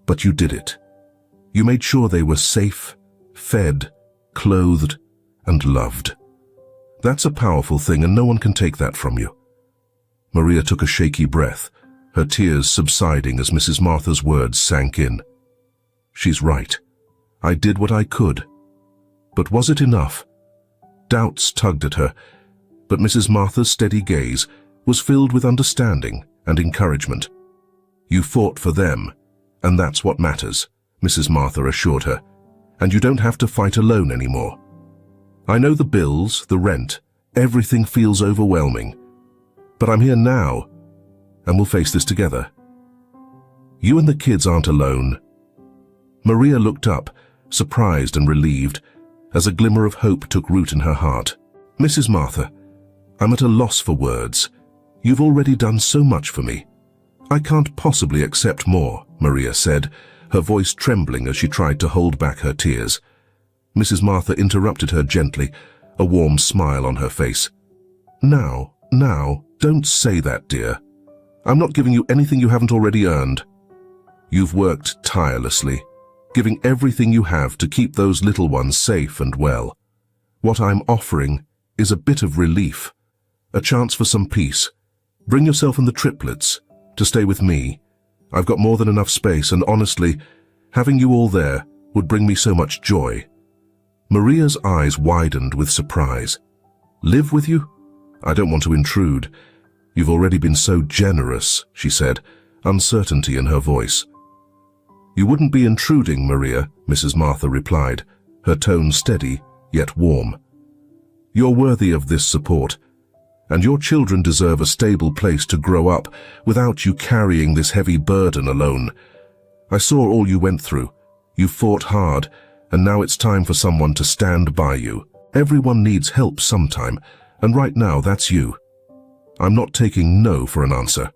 But you did it. You made sure they were safe, fed, clothed, and loved. That's a powerful thing, and no one can take that from you." Maria took a shaky breath, her tears subsiding as Mrs. Martha's words sank in. "She's right. I did what I could. But was it enough?" Doubts tugged at her, but Mrs. Martha's steady gaze was filled with understanding and encouragement. "You fought for them, and that's what matters," Mrs. Martha assured her, "and you don't have to fight alone anymore. I know the bills, the rent, everything feels overwhelming, but I'm here now, and we'll face this together. You and the kids aren't alone." Maria looked up, surprised and relieved, as a glimmer of hope took root in her heart. "Mrs. Martha, I'm at a loss for words. You've already done so much for me. I can't possibly accept more," Maria said, her voice trembling as she tried to hold back her tears. Mrs. Martha interrupted her gently, a warm smile on her face. Now, don't say that, dear. I'm not giving you anything you haven't already earned. You've worked tirelessly, giving everything you have to keep those little ones safe and well. What I'm offering is a bit of relief, a chance for some peace. Bring yourself and the triplets to stay with me. I've got more than enough space, and honestly, having you all there would bring me so much joy." Maria's eyes widened with surprise. "Live with you? I don't want to intrude. You've already been so generous," she said, uncertainty in her voice. You wouldn't be intruding, Maria, Mrs. Martha replied, her tone steady yet warm. You're worthy of this support, and your children deserve a stable place to grow up without you carrying this heavy burden alone. I saw all you went through. You fought hard, and now it's time for someone to stand by you. Everyone needs help sometime, and right now that's you. I'm not taking no for an answer.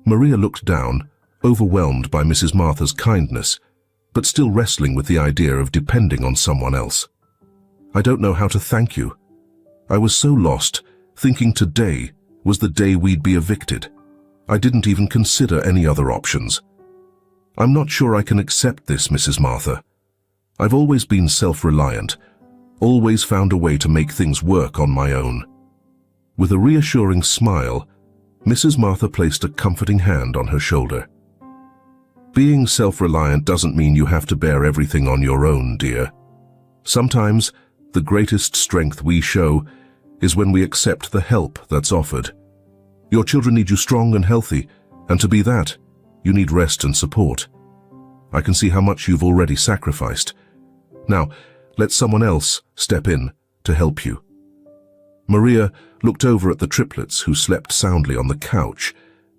Maria looked down, overwhelmed by Mrs. Martha's kindness, but still wrestling with the idea of depending on someone else. I don't know how to thank you. I was so lost, thinking today was the day we'd be evicted. I didn't even consider any other options. I'm not sure I can accept this, Mrs. Martha. I've always been self-reliant, always found a way to make things work on my own. With a reassuring smile, Mrs. Martha placed a comforting hand on her shoulder. Being self-reliant doesn't mean you have to bear everything on your own, dear. Sometimes the greatest strength we show is when we accept the help that's offered. Your children need you strong and healthy, and to be that, you need rest and support. I can see how much you've already sacrificed. Now, let someone else step in to help you. Maria looked over at the triplets who slept soundly on the couch,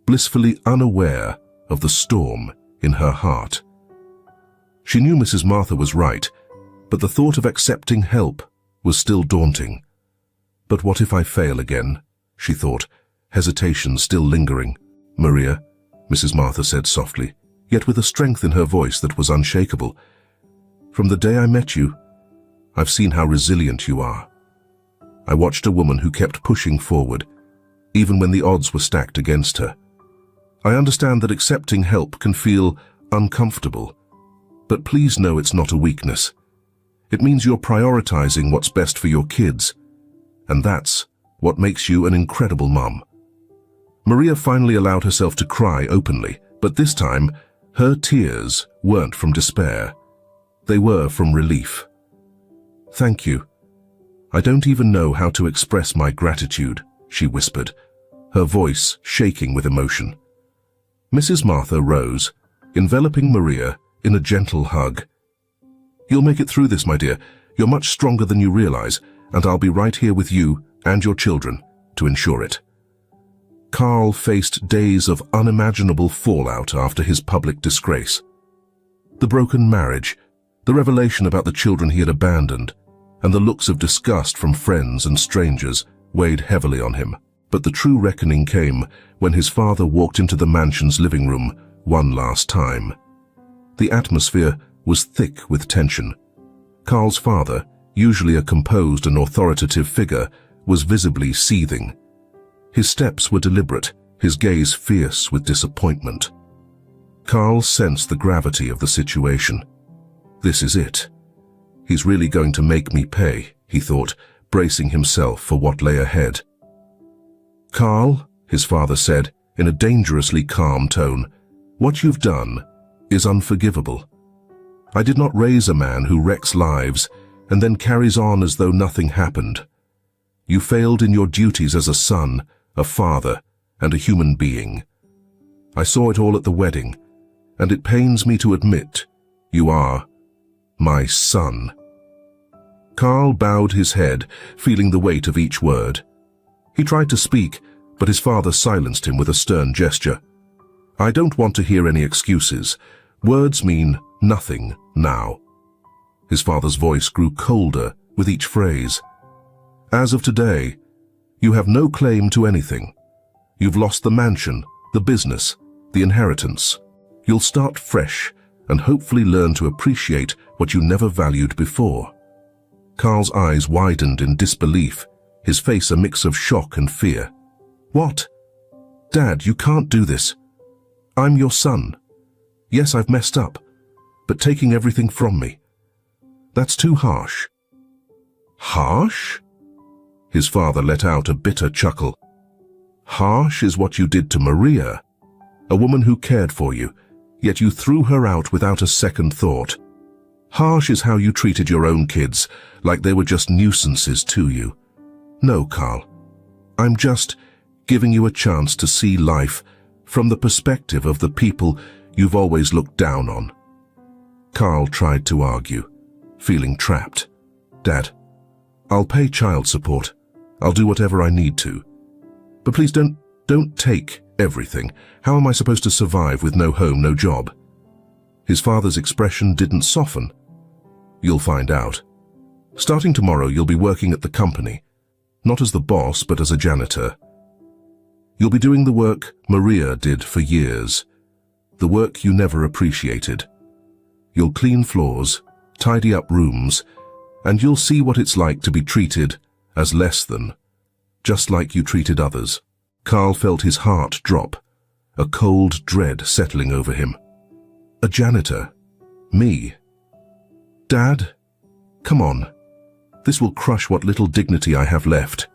blissfully unaware of the storm in her heart. She knew Mrs. Martha was right, but the thought of accepting help was still daunting. But what if I fail again? She thought, hesitation still lingering. Maria, Mrs. Martha said softly, yet with a strength in her voice that was unshakable. From the day I met you, I've seen how resilient you are. I watched a woman who kept pushing forward, even when the odds were stacked against her. I understand that accepting help can feel uncomfortable, but please know it's not a weakness. It means you're prioritizing what's best for your kids, and that's what makes you an incredible mom. Maria finally allowed herself to cry openly, but this time, her tears weren't from despair. They were from relief. Thank you. I don't even know how to express my gratitude, she whispered, her voice shaking with emotion. Mrs. Martha rose, enveloping Maria in a gentle hug. You'll make it through this, my dear. You're much stronger than you realize, and I'll be right here with you and your children to ensure it. Carl faced days of unimaginable fallout after his public disgrace. The broken marriage, the revelation about the children he had abandoned, and the looks of disgust from friends and strangers weighed heavily on him. But the true reckoning came when his father walked into the mansion's living room one last time. The atmosphere was thick with tension. Carl's father, usually a composed and authoritative figure, was visibly seething. His steps were deliberate, his gaze fierce with disappointment. Carl sensed the gravity of the situation. This is it. He's really going to make me pay, he thought, bracing himself for what lay ahead. Carl, his father said, in a dangerously calm tone, what you've done is unforgivable. I did not raise a man who wrecks lives and then carries on as though nothing happened. You failed in your duties as a son, a father, and a human being. I saw it all at the wedding, and it pains me to admit you are my son. Carl bowed his head, feeling the weight of each word. He tried to speak, but his father silenced him with a stern gesture. I don't want to hear any excuses. Words mean nothing now. His father's voice grew colder with each phrase. As of today, you have no claim to anything. You've lost the mansion, the business, the inheritance. You'll start fresh and hopefully learn to appreciate what you never valued before. Carl's eyes widened in disbelief, his face a mix of shock and fear. What? Dad, you can't do this. I'm your son. Yes, I've messed up, but taking everything from me, that's too harsh. Harsh? His father let out a bitter chuckle. Harsh is what you did to Maria, a woman who cared for you, yet you threw her out without a second thought. Harsh is how you treated your own kids, like they were just nuisances to you. No, Carl, I'm just giving you a chance to see life from the perspective of the people you've always looked down on. Carl tried to argue, feeling trapped. "Dad, I'll pay child support. I'll do whatever I need to. But please don't take everything. How am I supposed to survive with no home, no job?" His father's expression didn't soften. "You'll find out. Starting tomorrow, you'll be working at the company, not as the boss, but as a janitor. You'll be doing the work Maria did for years, the work you never appreciated. You'll clean floors, tidy up rooms, and you'll see what it's like to be treated as less than, just like you treated others." Carl felt his heart drop, a cold dread settling over him. A janitor? Me? "Dad, come on. This will crush what little dignity I have left."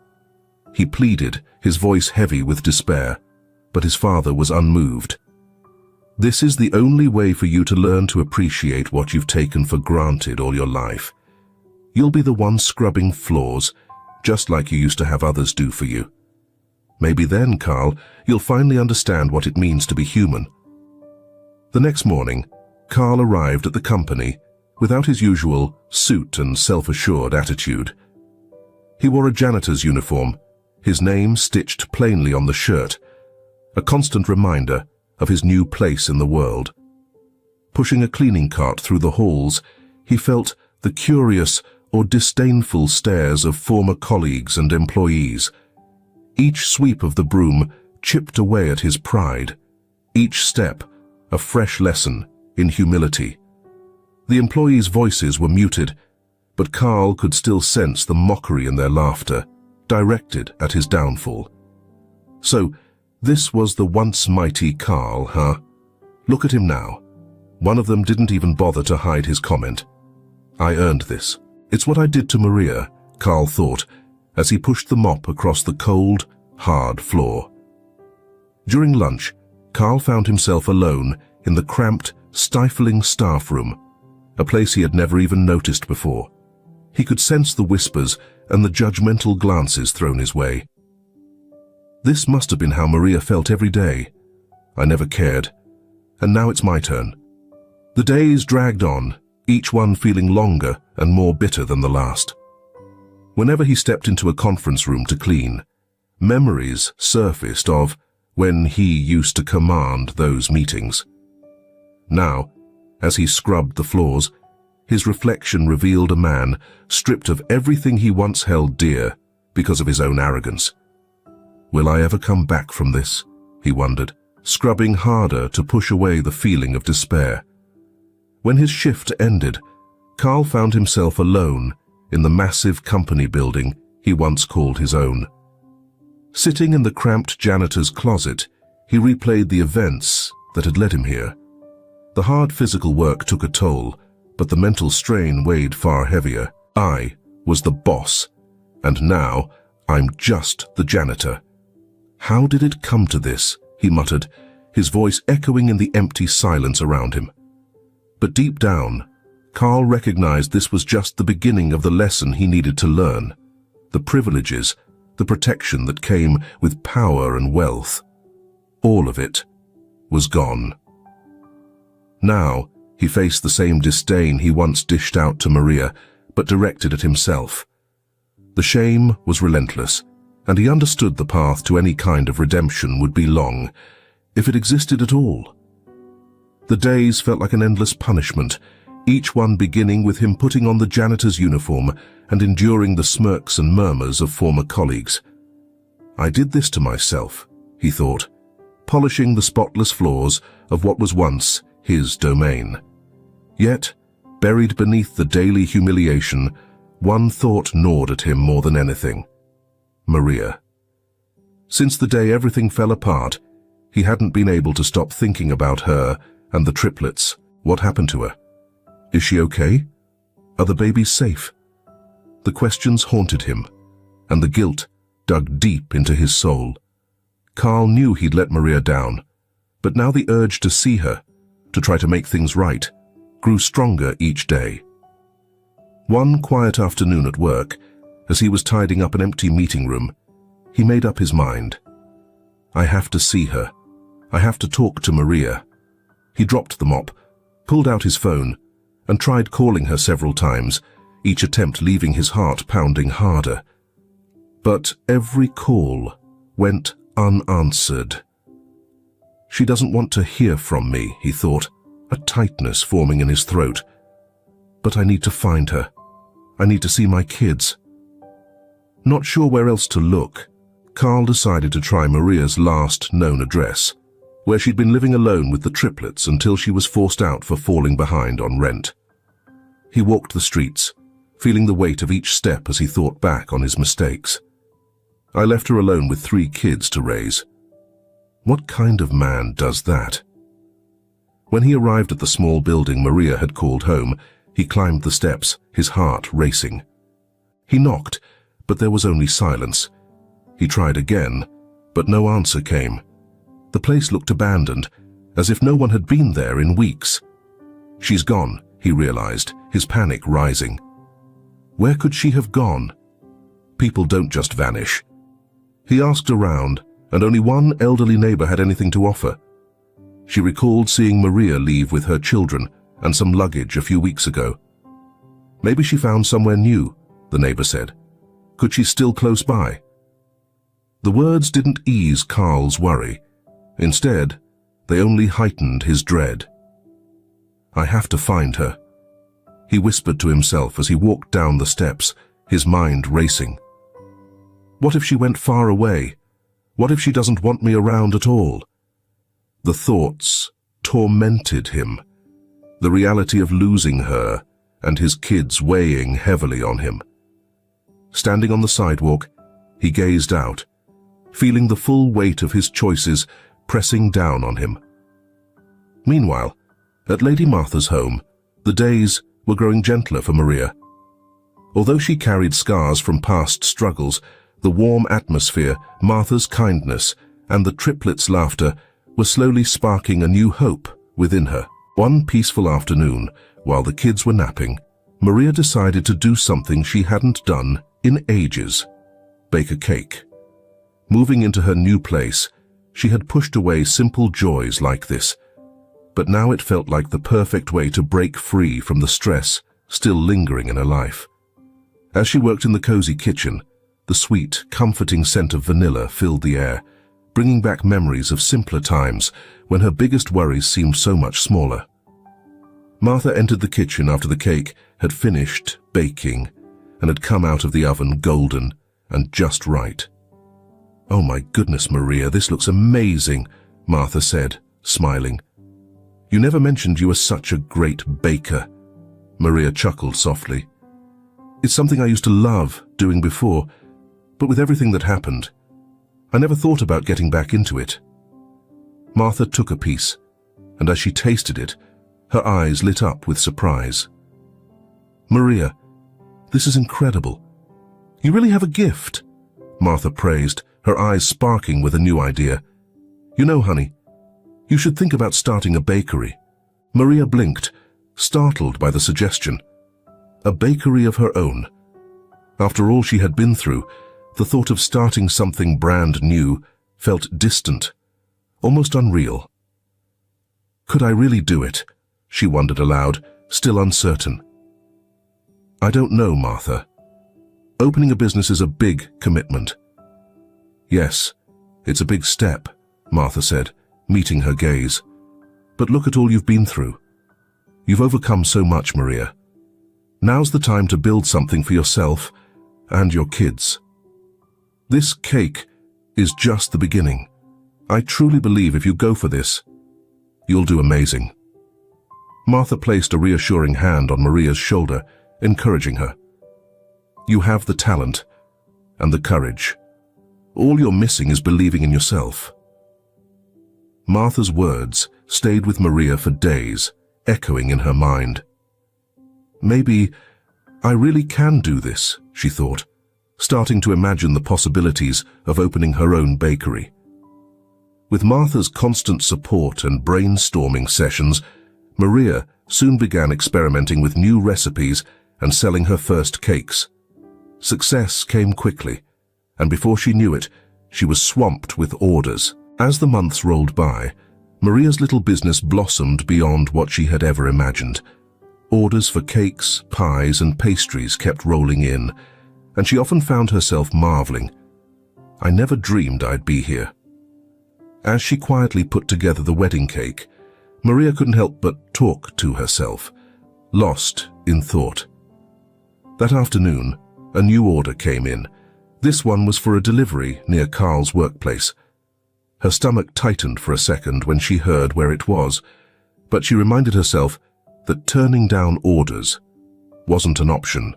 He pleaded, his voice heavy with despair, but his father was unmoved. "This is the only way for you to learn to appreciate what you've taken for granted all your life. You'll be the one scrubbing floors, just like you used to have others do for you. Maybe then, Carl, you'll finally understand what it means to be human." The next morning, Carl arrived at the company without his usual suit and self-assured attitude. He wore a janitor's uniform, his name stitched plainly on the shirt, a constant reminder of his new place in the world. Pushing a cleaning cart through the halls, he felt the curious or disdainful stares of former colleagues and employees. Each sweep of the broom chipped away at his pride, each step a fresh lesson in humility. The employees' voices were muted, but Carl could still sense the mockery in their laughter, directed at his downfall. So, this was the once mighty Carl, huh? Look at him now. One of them didn't even bother to hide his comment. "I earned this. It's what I did to Maria," Carl thought, as he pushed the mop across the cold, hard floor. During lunch, Carl found himself alone in the cramped, stifling staff room, a place he had never even noticed before. He could sense the whispers and the judgmental glances thrown his way. This must have been how Maria felt every day. "I never cared. And now it's my turn." The days dragged on, each one feeling longer and more bitter than the last. Whenever he stepped into a conference room to clean, memories surfaced of when he used to command those meetings. Now, as he scrubbed the floors, his reflection revealed a man stripped of everything he once held dear because of his own arrogance. "Will I ever come back from this?" he wondered, scrubbing harder to push away the feeling of despair. When his shift ended, Carl found himself alone in the massive company building he once called his own. Sitting in the cramped janitor's closet, he replayed the events that had led him here. The hard physical work took a toll, but the mental strain weighed far heavier. I was the boss, and now I'm just the janitor. "How did it come to this?" he muttered, his voice echoing in the empty silence around him. But deep down, Carl recognized this was just the beginning of the lesson he needed to learn. The privileges, the protection that came with power and wealth, all of it was gone. Now, he faced the same disdain he once dished out to Maria, but directed at himself. The shame was relentless, and he understood the path to any kind of redemption would be long, if it existed at all. The days felt like an endless punishment, each one beginning with him putting on the janitor's uniform and enduring the smirks and murmurs of former colleagues. "I did this to myself," he thought, polishing the spotless floors of what was once his domain. Yet, buried beneath the daily humiliation, one thought gnawed at him more than anything. Maria. Since the day everything fell apart, he hadn't been able to stop thinking about her and the triplets. What happened to her? Is she okay? Are the babies safe? The questions haunted him, and the guilt dug deep into his soul. Carl knew he'd let Maria down, but now the urge to see her, to try to make things right, grew stronger each day. One quiet afternoon at work, as he was tidying up an empty meeting room, he made up his mind. I have to see her. I have to talk to Maria. He dropped the mop, pulled out his phone, and tried calling her several times, each attempt leaving his heart pounding harder. But every call went unanswered. She doesn't want to hear from me, he thought, a tightness forming in his throat. But I need to find her. I need to see my kids. Not sure where else to look, Carl decided to try Maria's last known address, where she'd been living alone with the triplets until she was forced out for falling behind on rent. He walked the streets, feeling the weight of each step as he thought back on his mistakes. I left her alone with 3 kids to raise. What kind of man does that? When he arrived at the small building Maria had called home, he climbed the steps, his heart racing. He knocked, but there was only silence. He tried again, but no answer came. The place looked abandoned, as if no one had been there in weeks. She's gone, he realized, his panic rising. Where could she have gone? People don't just vanish. He asked around, and only one elderly neighbor had anything to offer. She recalled seeing Maria leave with her children and some luggage a few weeks ago. Maybe she found somewhere new, the neighbor said. Could she still close by? The words didn't ease Carl's worry. Instead, they only heightened his dread. I have to find her, he whispered to himself as he walked down the steps, his mind racing. What if she went far away? What if she doesn't want me around at all? The thoughts tormented him, the reality of losing her and his kids weighing heavily on him. Standing on the sidewalk, he gazed out, feeling the full weight of his choices pressing down on him. Meanwhile, at Lady Martha's home, the days were growing gentler for Maria. Although she carried scars from past struggles, the warm atmosphere, Martha's kindness, and the triplets' laughter were slowly sparking a new hope within her. One peaceful afternoon, while the kids were napping, Maria decided to do something she hadn't done in ages: bake a cake. Moving into her new place, she had pushed away simple joys like this, but now it felt like the perfect way to break free from the stress still lingering in her life. As she worked in the cozy kitchen, the sweet, comforting scent of vanilla filled the air, bringing back memories of simpler times when her biggest worries seemed so much smaller. Martha entered the kitchen after the cake had finished baking and had come out of the oven golden and just right. "Oh my goodness, Maria, this looks amazing," Martha said, smiling. "You never mentioned you were such a great baker." Maria chuckled softly. "It's something I used to love doing before, but with everything that happened, I never thought about getting back into it." Martha took a piece, and as she tasted it, her eyes lit up with surprise. "Maria, this is incredible. You really have a gift," Martha praised, her eyes sparking with a new idea. "You know, honey, you should think about starting a bakery." Maria blinked, startled by the suggestion. A bakery of her own. After all she had been through, the thought of starting something brand new felt distant, almost unreal. Could I really do it? She wondered aloud, still uncertain. "I don't know, Martha. Opening a business is a big commitment." "Yes, it's a big step," Martha said, meeting her gaze. "But look at all you've been through. You've overcome so much, Maria. Now's the time to build something for yourself and your kids. This cake is just the beginning. I truly believe if you go for this, you'll do amazing." Martha placed a reassuring hand on Maria's shoulder, encouraging her. "You have the talent and the courage. All you're missing is believing in yourself." Martha's words stayed with Maria for days, echoing in her mind. Maybe I really can do this, she thought, starting to imagine the possibilities of opening her own bakery. With Martha's constant support and brainstorming sessions, Maria soon began experimenting with new recipes and selling her first cakes. Success came quickly, and before she knew it, she was swamped with orders. As the months rolled by, Maria's little business blossomed beyond what she had ever imagined. Orders for cakes, pies, and pastries kept rolling in, and she often found herself marveling. I never dreamed I'd be here. As she quietly put together the wedding cake, Maria couldn't help but talk to herself, lost in thought. That afternoon, a new order came in. This one was for a delivery near Carl's workplace. Her stomach tightened for a second when she heard where it was, but she reminded herself that turning down orders wasn't an option.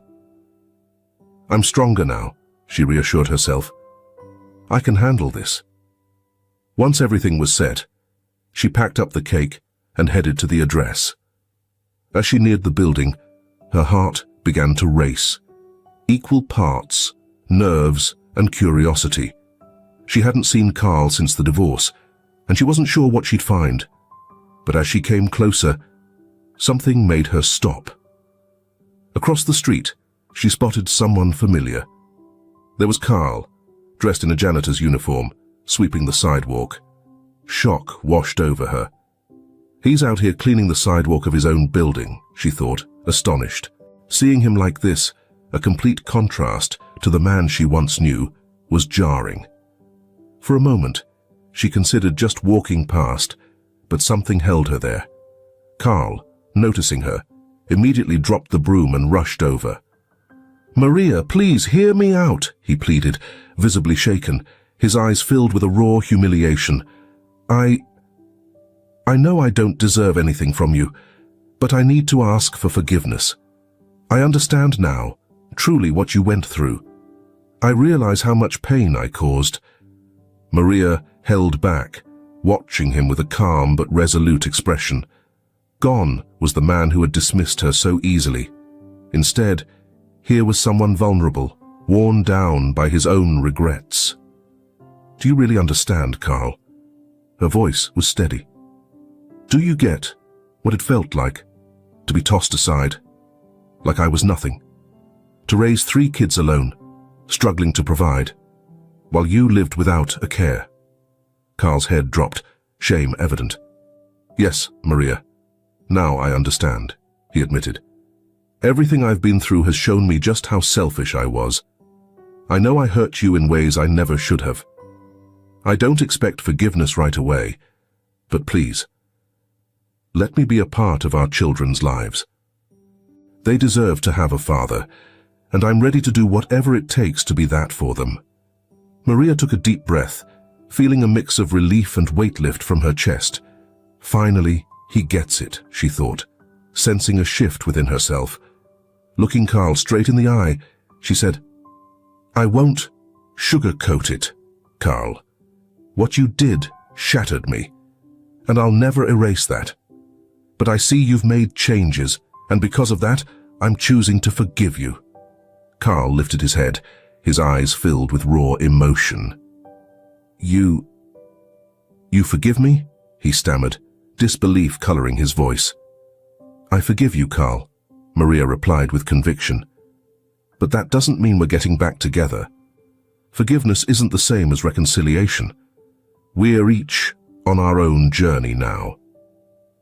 I'm stronger now, she reassured herself. I can handle this. Once everything was set, she packed up the cake and headed to the address. As she neared the building, her heart began to race. Equal parts, nerves and curiosity. She hadn't seen Carl since the divorce, and she wasn't sure what she'd find. But as she came closer, something made her stop. Across the street, she spotted someone familiar. There was Carl, dressed in a janitor's uniform, sweeping the sidewalk. Shock washed over her. He's out here cleaning the sidewalk of his own building, she thought, astonished. Seeing him like this, a complete contrast to the man she once knew, was jarring. For a moment, she considered just walking past, but something held her there. Carl, noticing her, immediately dropped the broom and rushed over. "Maria, please hear me out," he pleaded, visibly shaken, his eyes filled with a raw humiliation. I know I don't deserve anything from you, but I need to ask for forgiveness. I understand now, truly, what you went through. I realize how much pain I caused." Maria held back, watching him with a calm but resolute expression. Gone was the man who had dismissed her so easily. Instead, here was someone vulnerable, worn down by his own regrets. "Do you really understand, Carl?" Her voice was steady. "Do you get what it felt like to be tossed aside, like I was nothing? To raise 3 kids alone, struggling to provide, while you lived without a care?" Carl's head dropped, shame evident. "Yes, Maria. Now I understand," he admitted. "Everything I've been through has shown me just how selfish I was. I know I hurt you in ways I never should have. I don't expect forgiveness right away, but please, let me be a part of our children's lives. They deserve to have a father, and I'm ready to do whatever it takes to be that for them." Maria took a deep breath, feeling a mix of relief and weight lift from her chest. Finally, he gets it, she thought, sensing a shift within herself. Looking Carl straight in the eye, she said, "I won't sugarcoat it, Carl. What you did shattered me, and I'll never erase that. But I see you've made changes, and because of that, I'm choosing to forgive you." Carl lifted his head, his eyes filled with raw emotion. You forgive me?" he stammered, disbelief coloring his voice. "I forgive you, Carl," Maria replied with conviction. "But that doesn't mean we're getting back together. Forgiveness isn't the same as reconciliation. We're each on our own journey now.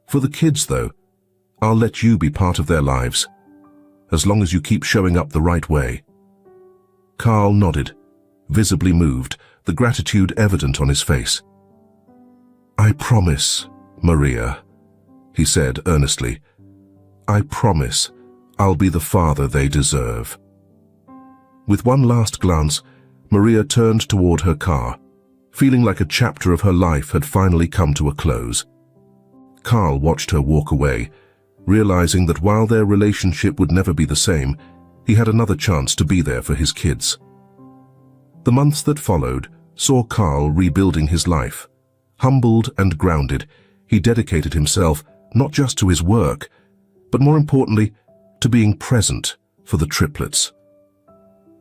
For the kids, though, I'll let you be part of their lives, as long as you keep showing up the right way." Carl nodded, visibly moved, the gratitude evident on his face. "I promise, Maria," he said earnestly. "I promise I'll be the father they deserve." With one last glance, Maria turned toward her car, feeling like a chapter of her life had finally come to a close. Carl watched her walk away, realizing that while their relationship would never be the same, he had another chance to be there for his kids. The months that followed saw Carl rebuilding his life. Humbled and grounded, he dedicated himself not just to his work, but more importantly, to being present for the triplets.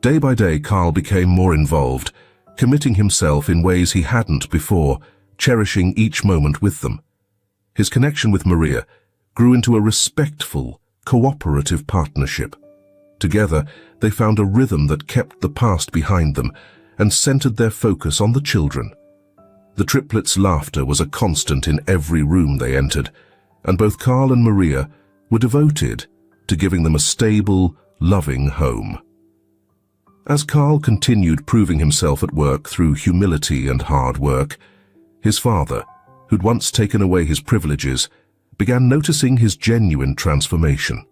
Day by day, Carl became more involved, committing himself in ways he hadn't before, cherishing each moment with them. His connection with Maria grew into a respectful, cooperative partnership. Together, they found a rhythm that kept the past behind them and centered their focus on the children. The triplets' laughter was a constant in every room they entered, and both Carl and Maria were devoted to giving them a stable, loving home. As Carl continued proving himself at work through humility and hard work, his father, who'd once taken away his privileges, began noticing his genuine transformation.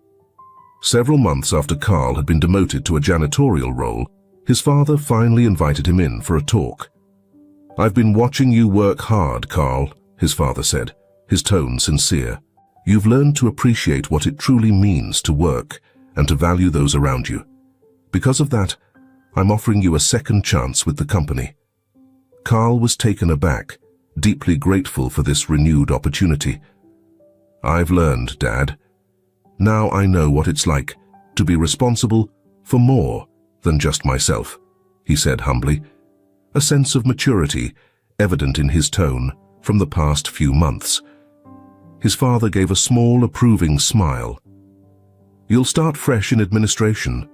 Several months after Carl had been demoted to a janitorial role, his father finally invited him in for a talk. "I've been watching you work hard, Carl," his father said, his tone sincere. "You've learned to appreciate what it truly means to work and to value those around you. Because of that, I'm offering you a second chance with the company." Carl was taken aback, deeply grateful for this renewed opportunity. "I've learned, Dad. Now I know what it's like to be responsible for more than just myself," he said humbly, a sense of maturity evident in his tone from the past few months. His father gave a small, approving smile. "You'll start fresh in administration,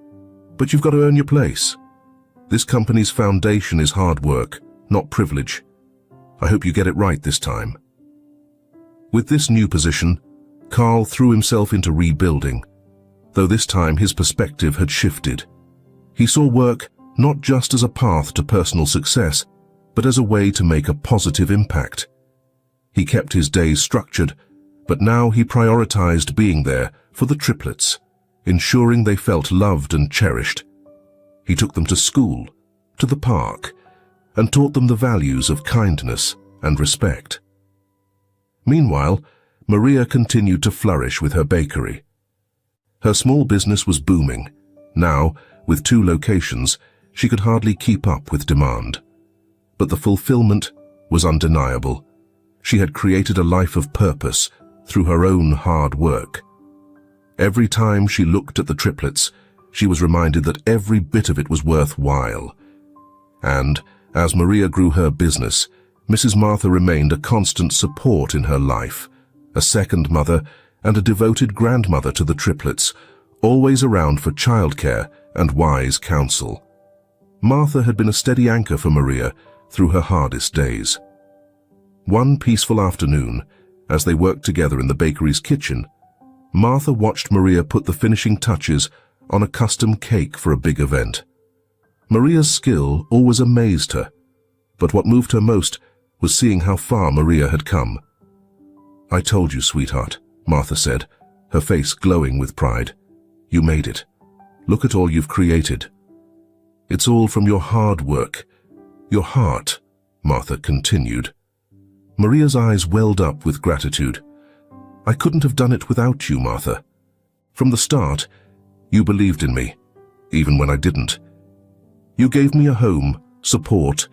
but you've got to earn your place. This company's foundation is hard work, not privilege. I hope you get it right this time." With this new position, Carl threw himself into rebuilding, though this time his perspective had shifted. He saw work not just as a path to personal success, but as a way to make a positive impact. He kept his days structured, but now he prioritized being there for the triplets, ensuring they felt loved and cherished. He took them to school, to the park, and taught them the values of kindness and respect. Meanwhile, Maria continued to flourish with her bakery. Her small business was booming. Now, with 2 locations, she could hardly keep up with demand. But the fulfillment was undeniable. She had created a life of purpose through her own hard work. Every time she looked at the triplets, she was reminded that every bit of it was worthwhile. And, as Maria grew her business, Mrs. Martha remained a constant support in her life, a second mother and a devoted grandmother to the triplets, always around for childcare and wise counsel. Martha had been a steady anchor for Maria through her hardest days. One peaceful afternoon, as they worked together in the bakery's kitchen, Martha watched Maria put the finishing touches on a custom cake for a big event. Maria's skill always amazed her, but what moved her most was seeing how far Maria had come. "I told you, sweetheart," Martha said, her face glowing with pride. "You made it. Look at all you've created. It's all from your hard work, your heart," Martha continued. Maria's eyes welled up with gratitude. "I couldn't have done it without you, Martha. From the start, you believed in me, even when I didn't. You gave me a home, support,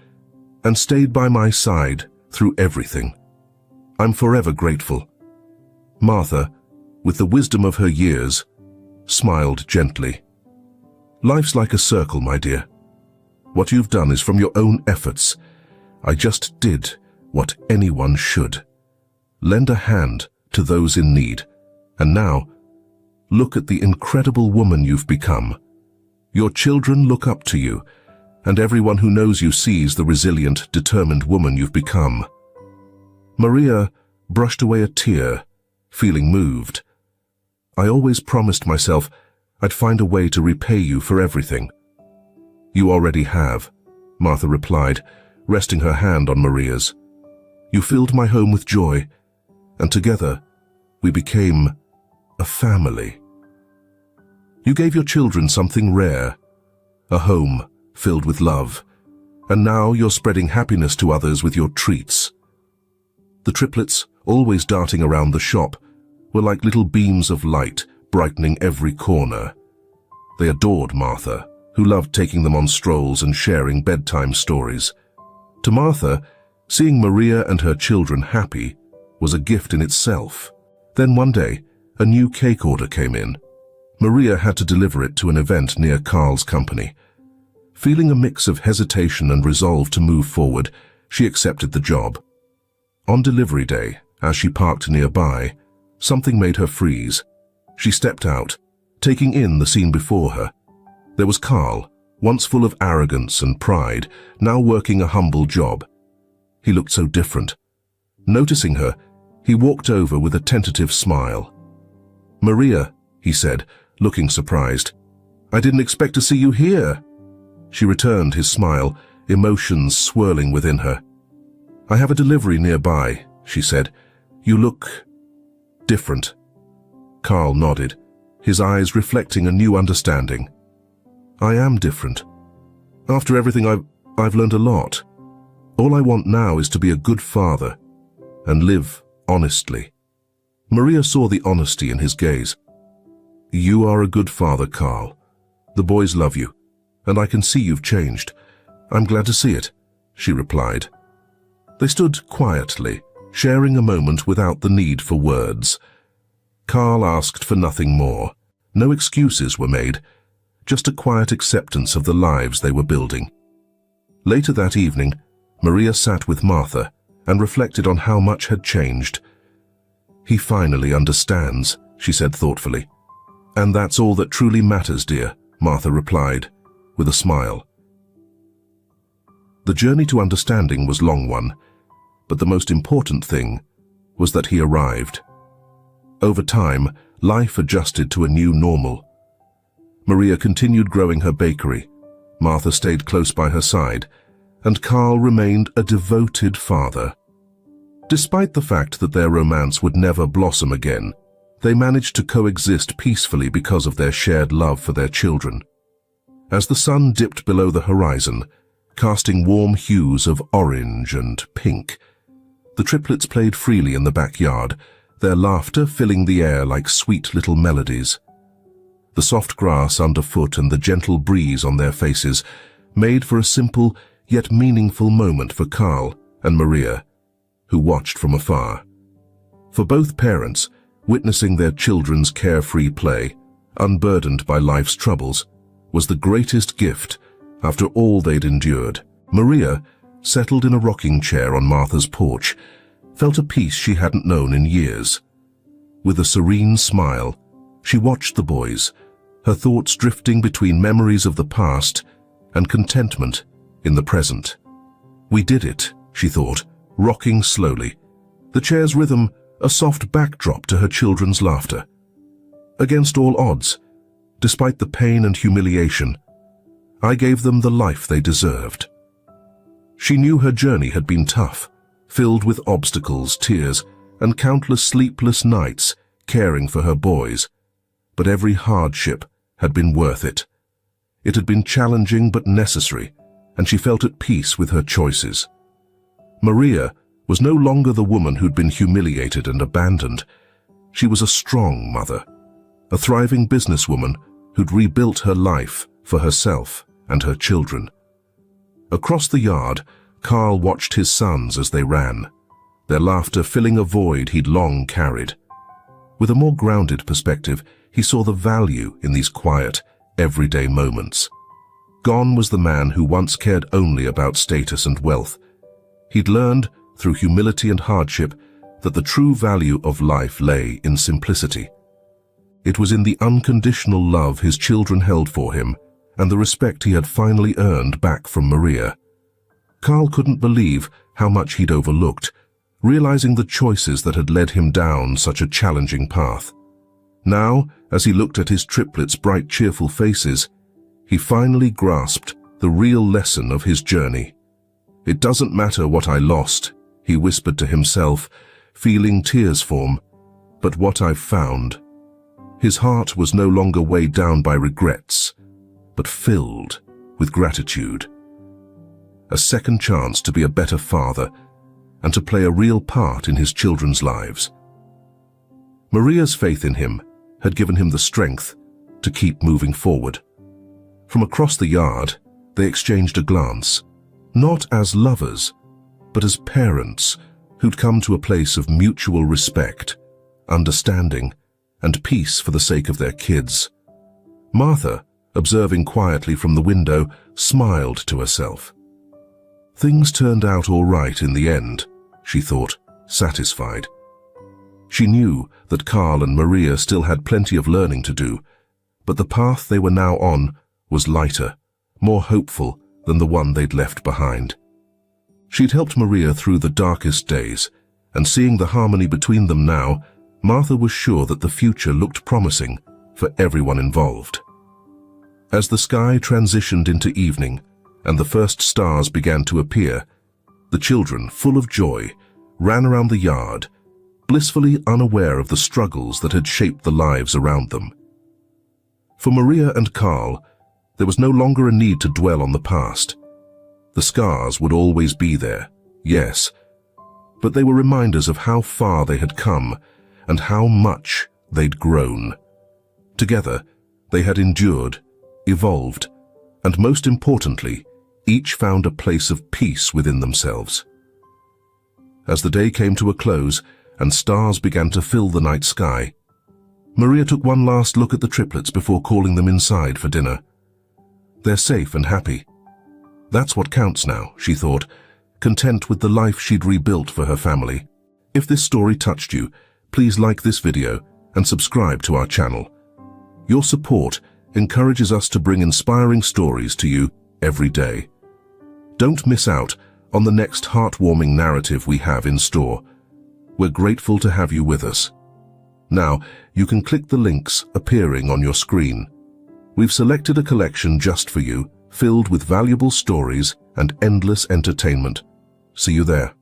and stayed by my side through everything. I'm forever grateful." Martha, with the wisdom of her years, smiled gently. "Life's like a circle, my dear. What you've done is from your own efforts. I just did what anyone should. Lend a hand to those in need. And now, look at the incredible woman you've become. Your children look up to you, and everyone who knows you sees the resilient, determined woman you've become." Maria brushed away a tear, feeling moved. "I always promised myself I'd find a way to repay you for everything." "You already have," Martha replied, resting her hand on Maria's. "You filled my home with joy, and together we became a family. You gave your children something rare, a home filled with love, and now you're spreading happiness to others with your treats." The triplets, always darting around the shop, were like little beams of light brightening every corner. They adored Martha, who loved taking them on strolls and sharing bedtime stories. To Martha, seeing Maria and her children happy was a gift in itself. Then one day, a new cake order came in. Maria had to deliver it to an event near Carl's company. Feeling a mix of hesitation and resolve to move forward, she accepted the job. On delivery day, as she parked nearby, something made her freeze. She stepped out, taking in the scene before her. There was Carl, once full of arrogance and pride, now working a humble job. He looked so different. Noticing her, he walked over with a tentative smile. "Maria," he said, looking surprised. "I didn't expect to see you here." She returned his smile, emotions swirling within her. "I have a delivery nearby," she said. "You look different." Carl nodded, his eyes reflecting a new understanding. "I am different. After everything I've learned a lot. All I want now is to be a good father and live honestly." Maria saw the honesty in his gaze. "You are a good father, Carl. The boys love you, and I can see you've changed. I'm glad to see it," she replied. They stood quietly, sharing a moment without the need for words. Carl asked for nothing more. No excuses were made, just a quiet acceptance of the lives they were building. Later that evening, Maria sat with Martha and reflected on how much had changed. "He finally understands," she said thoughtfully. "And that's all that truly matters, dear," Martha replied, with a smile. The journey to understanding was a long one, but the most important thing was that he arrived. Over time, life adjusted to a new normal. Maria continued growing her bakery, Martha stayed close by her side, and Carl remained a devoted father. Despite the fact that their romance would never blossom again, they managed to coexist peacefully because of their shared love for their children. As the sun dipped below the horizon, casting warm hues of orange and pink, the triplets played freely in the backyard, their laughter filling the air like sweet little melodies. The soft grass underfoot and the gentle breeze on their faces made for a simple yet meaningful moment for Carl and Maria, who watched from afar. For both parents, witnessing their children's carefree play, unburdened by life's troubles, was the greatest gift after all they'd endured. Maria, settled in a rocking chair on Martha's porch, felt a peace she hadn't known in years. With a serene smile, she watched the boys, her thoughts drifting between memories of the past and contentment in the present. "We did it," she thought, rocking slowly, the chair's rhythm a soft backdrop to her children's laughter. Against all odds, despite the pain and humiliation, I gave them the life they deserved. She knew her journey had been tough, filled with obstacles, tears, and countless sleepless nights caring for her boys, but every hardship had been worth it. It had been challenging but necessary, and she felt at peace with her choices. Maria was no longer the woman who'd been humiliated and abandoned. She was a strong mother, a thriving businesswoman who'd rebuilt her life for herself and her children. Across the yard, Carl watched his sons as they ran, their laughter filling a void he'd long carried. With a more grounded perspective, he saw the value in these quiet, everyday moments. Gone was the man who once cared only about status and wealth. He'd learned, through humility and hardship, that the true value of life lay in simplicity. It was in the unconditional love his children held for him and the respect he had finally earned back from Maria. Carl couldn't believe how much he'd overlooked, realizing the choices that had led him down such a challenging path. Now, as he looked at his triplets' bright, cheerful faces, he finally grasped the real lesson of his journey. "It doesn't matter what I lost," he whispered to himself, feeling tears form, "but what I've found." His heart was no longer weighed down by regrets, but filled with gratitude. A second chance to be a better father and to play a real part in his children's lives. Maria's faith in him had given him the strength to keep moving forward. From across the yard, they exchanged a glance, not as lovers, but as parents who'd come to a place of mutual respect, understanding, and peace for the sake of their kids. Martha, observing quietly from the window, smiled to herself. Things turned out all right in the end, she thought, satisfied. She knew that Carl and Maria still had plenty of learning to do, but the path they were now on was lighter, more hopeful than the one they'd left behind. She'd helped Maria through the darkest days, and seeing the harmony between them now, Martha was sure that the future looked promising, for everyone involved. As the sky transitioned into evening and the first stars began to appear, the children, full of joy, ran around the yard, blissfully unaware of the struggles that had shaped the lives around them. For Maria and Carl, there was no longer a need to dwell on the past. The scars would always be there, yes, but they were reminders of how far they had come and how much they'd grown. Together, they had endured, evolved, and most importantly, each found a place of peace within themselves. As the day came to a close and stars began to fill the night sky, Maria took one last look at the triplets before calling them inside for dinner. They're safe and happy. That's what counts now, she thought, content with the life she'd rebuilt for her family. If this story touched you, please like this video and subscribe to our channel. Your support encourages us to bring inspiring stories to you every day. Don't miss out on the next heartwarming narrative we have in store. We're grateful to have you with us. Now, you can click the links appearing on your screen. We've selected a collection just for you, filled with valuable stories and endless entertainment. See you there.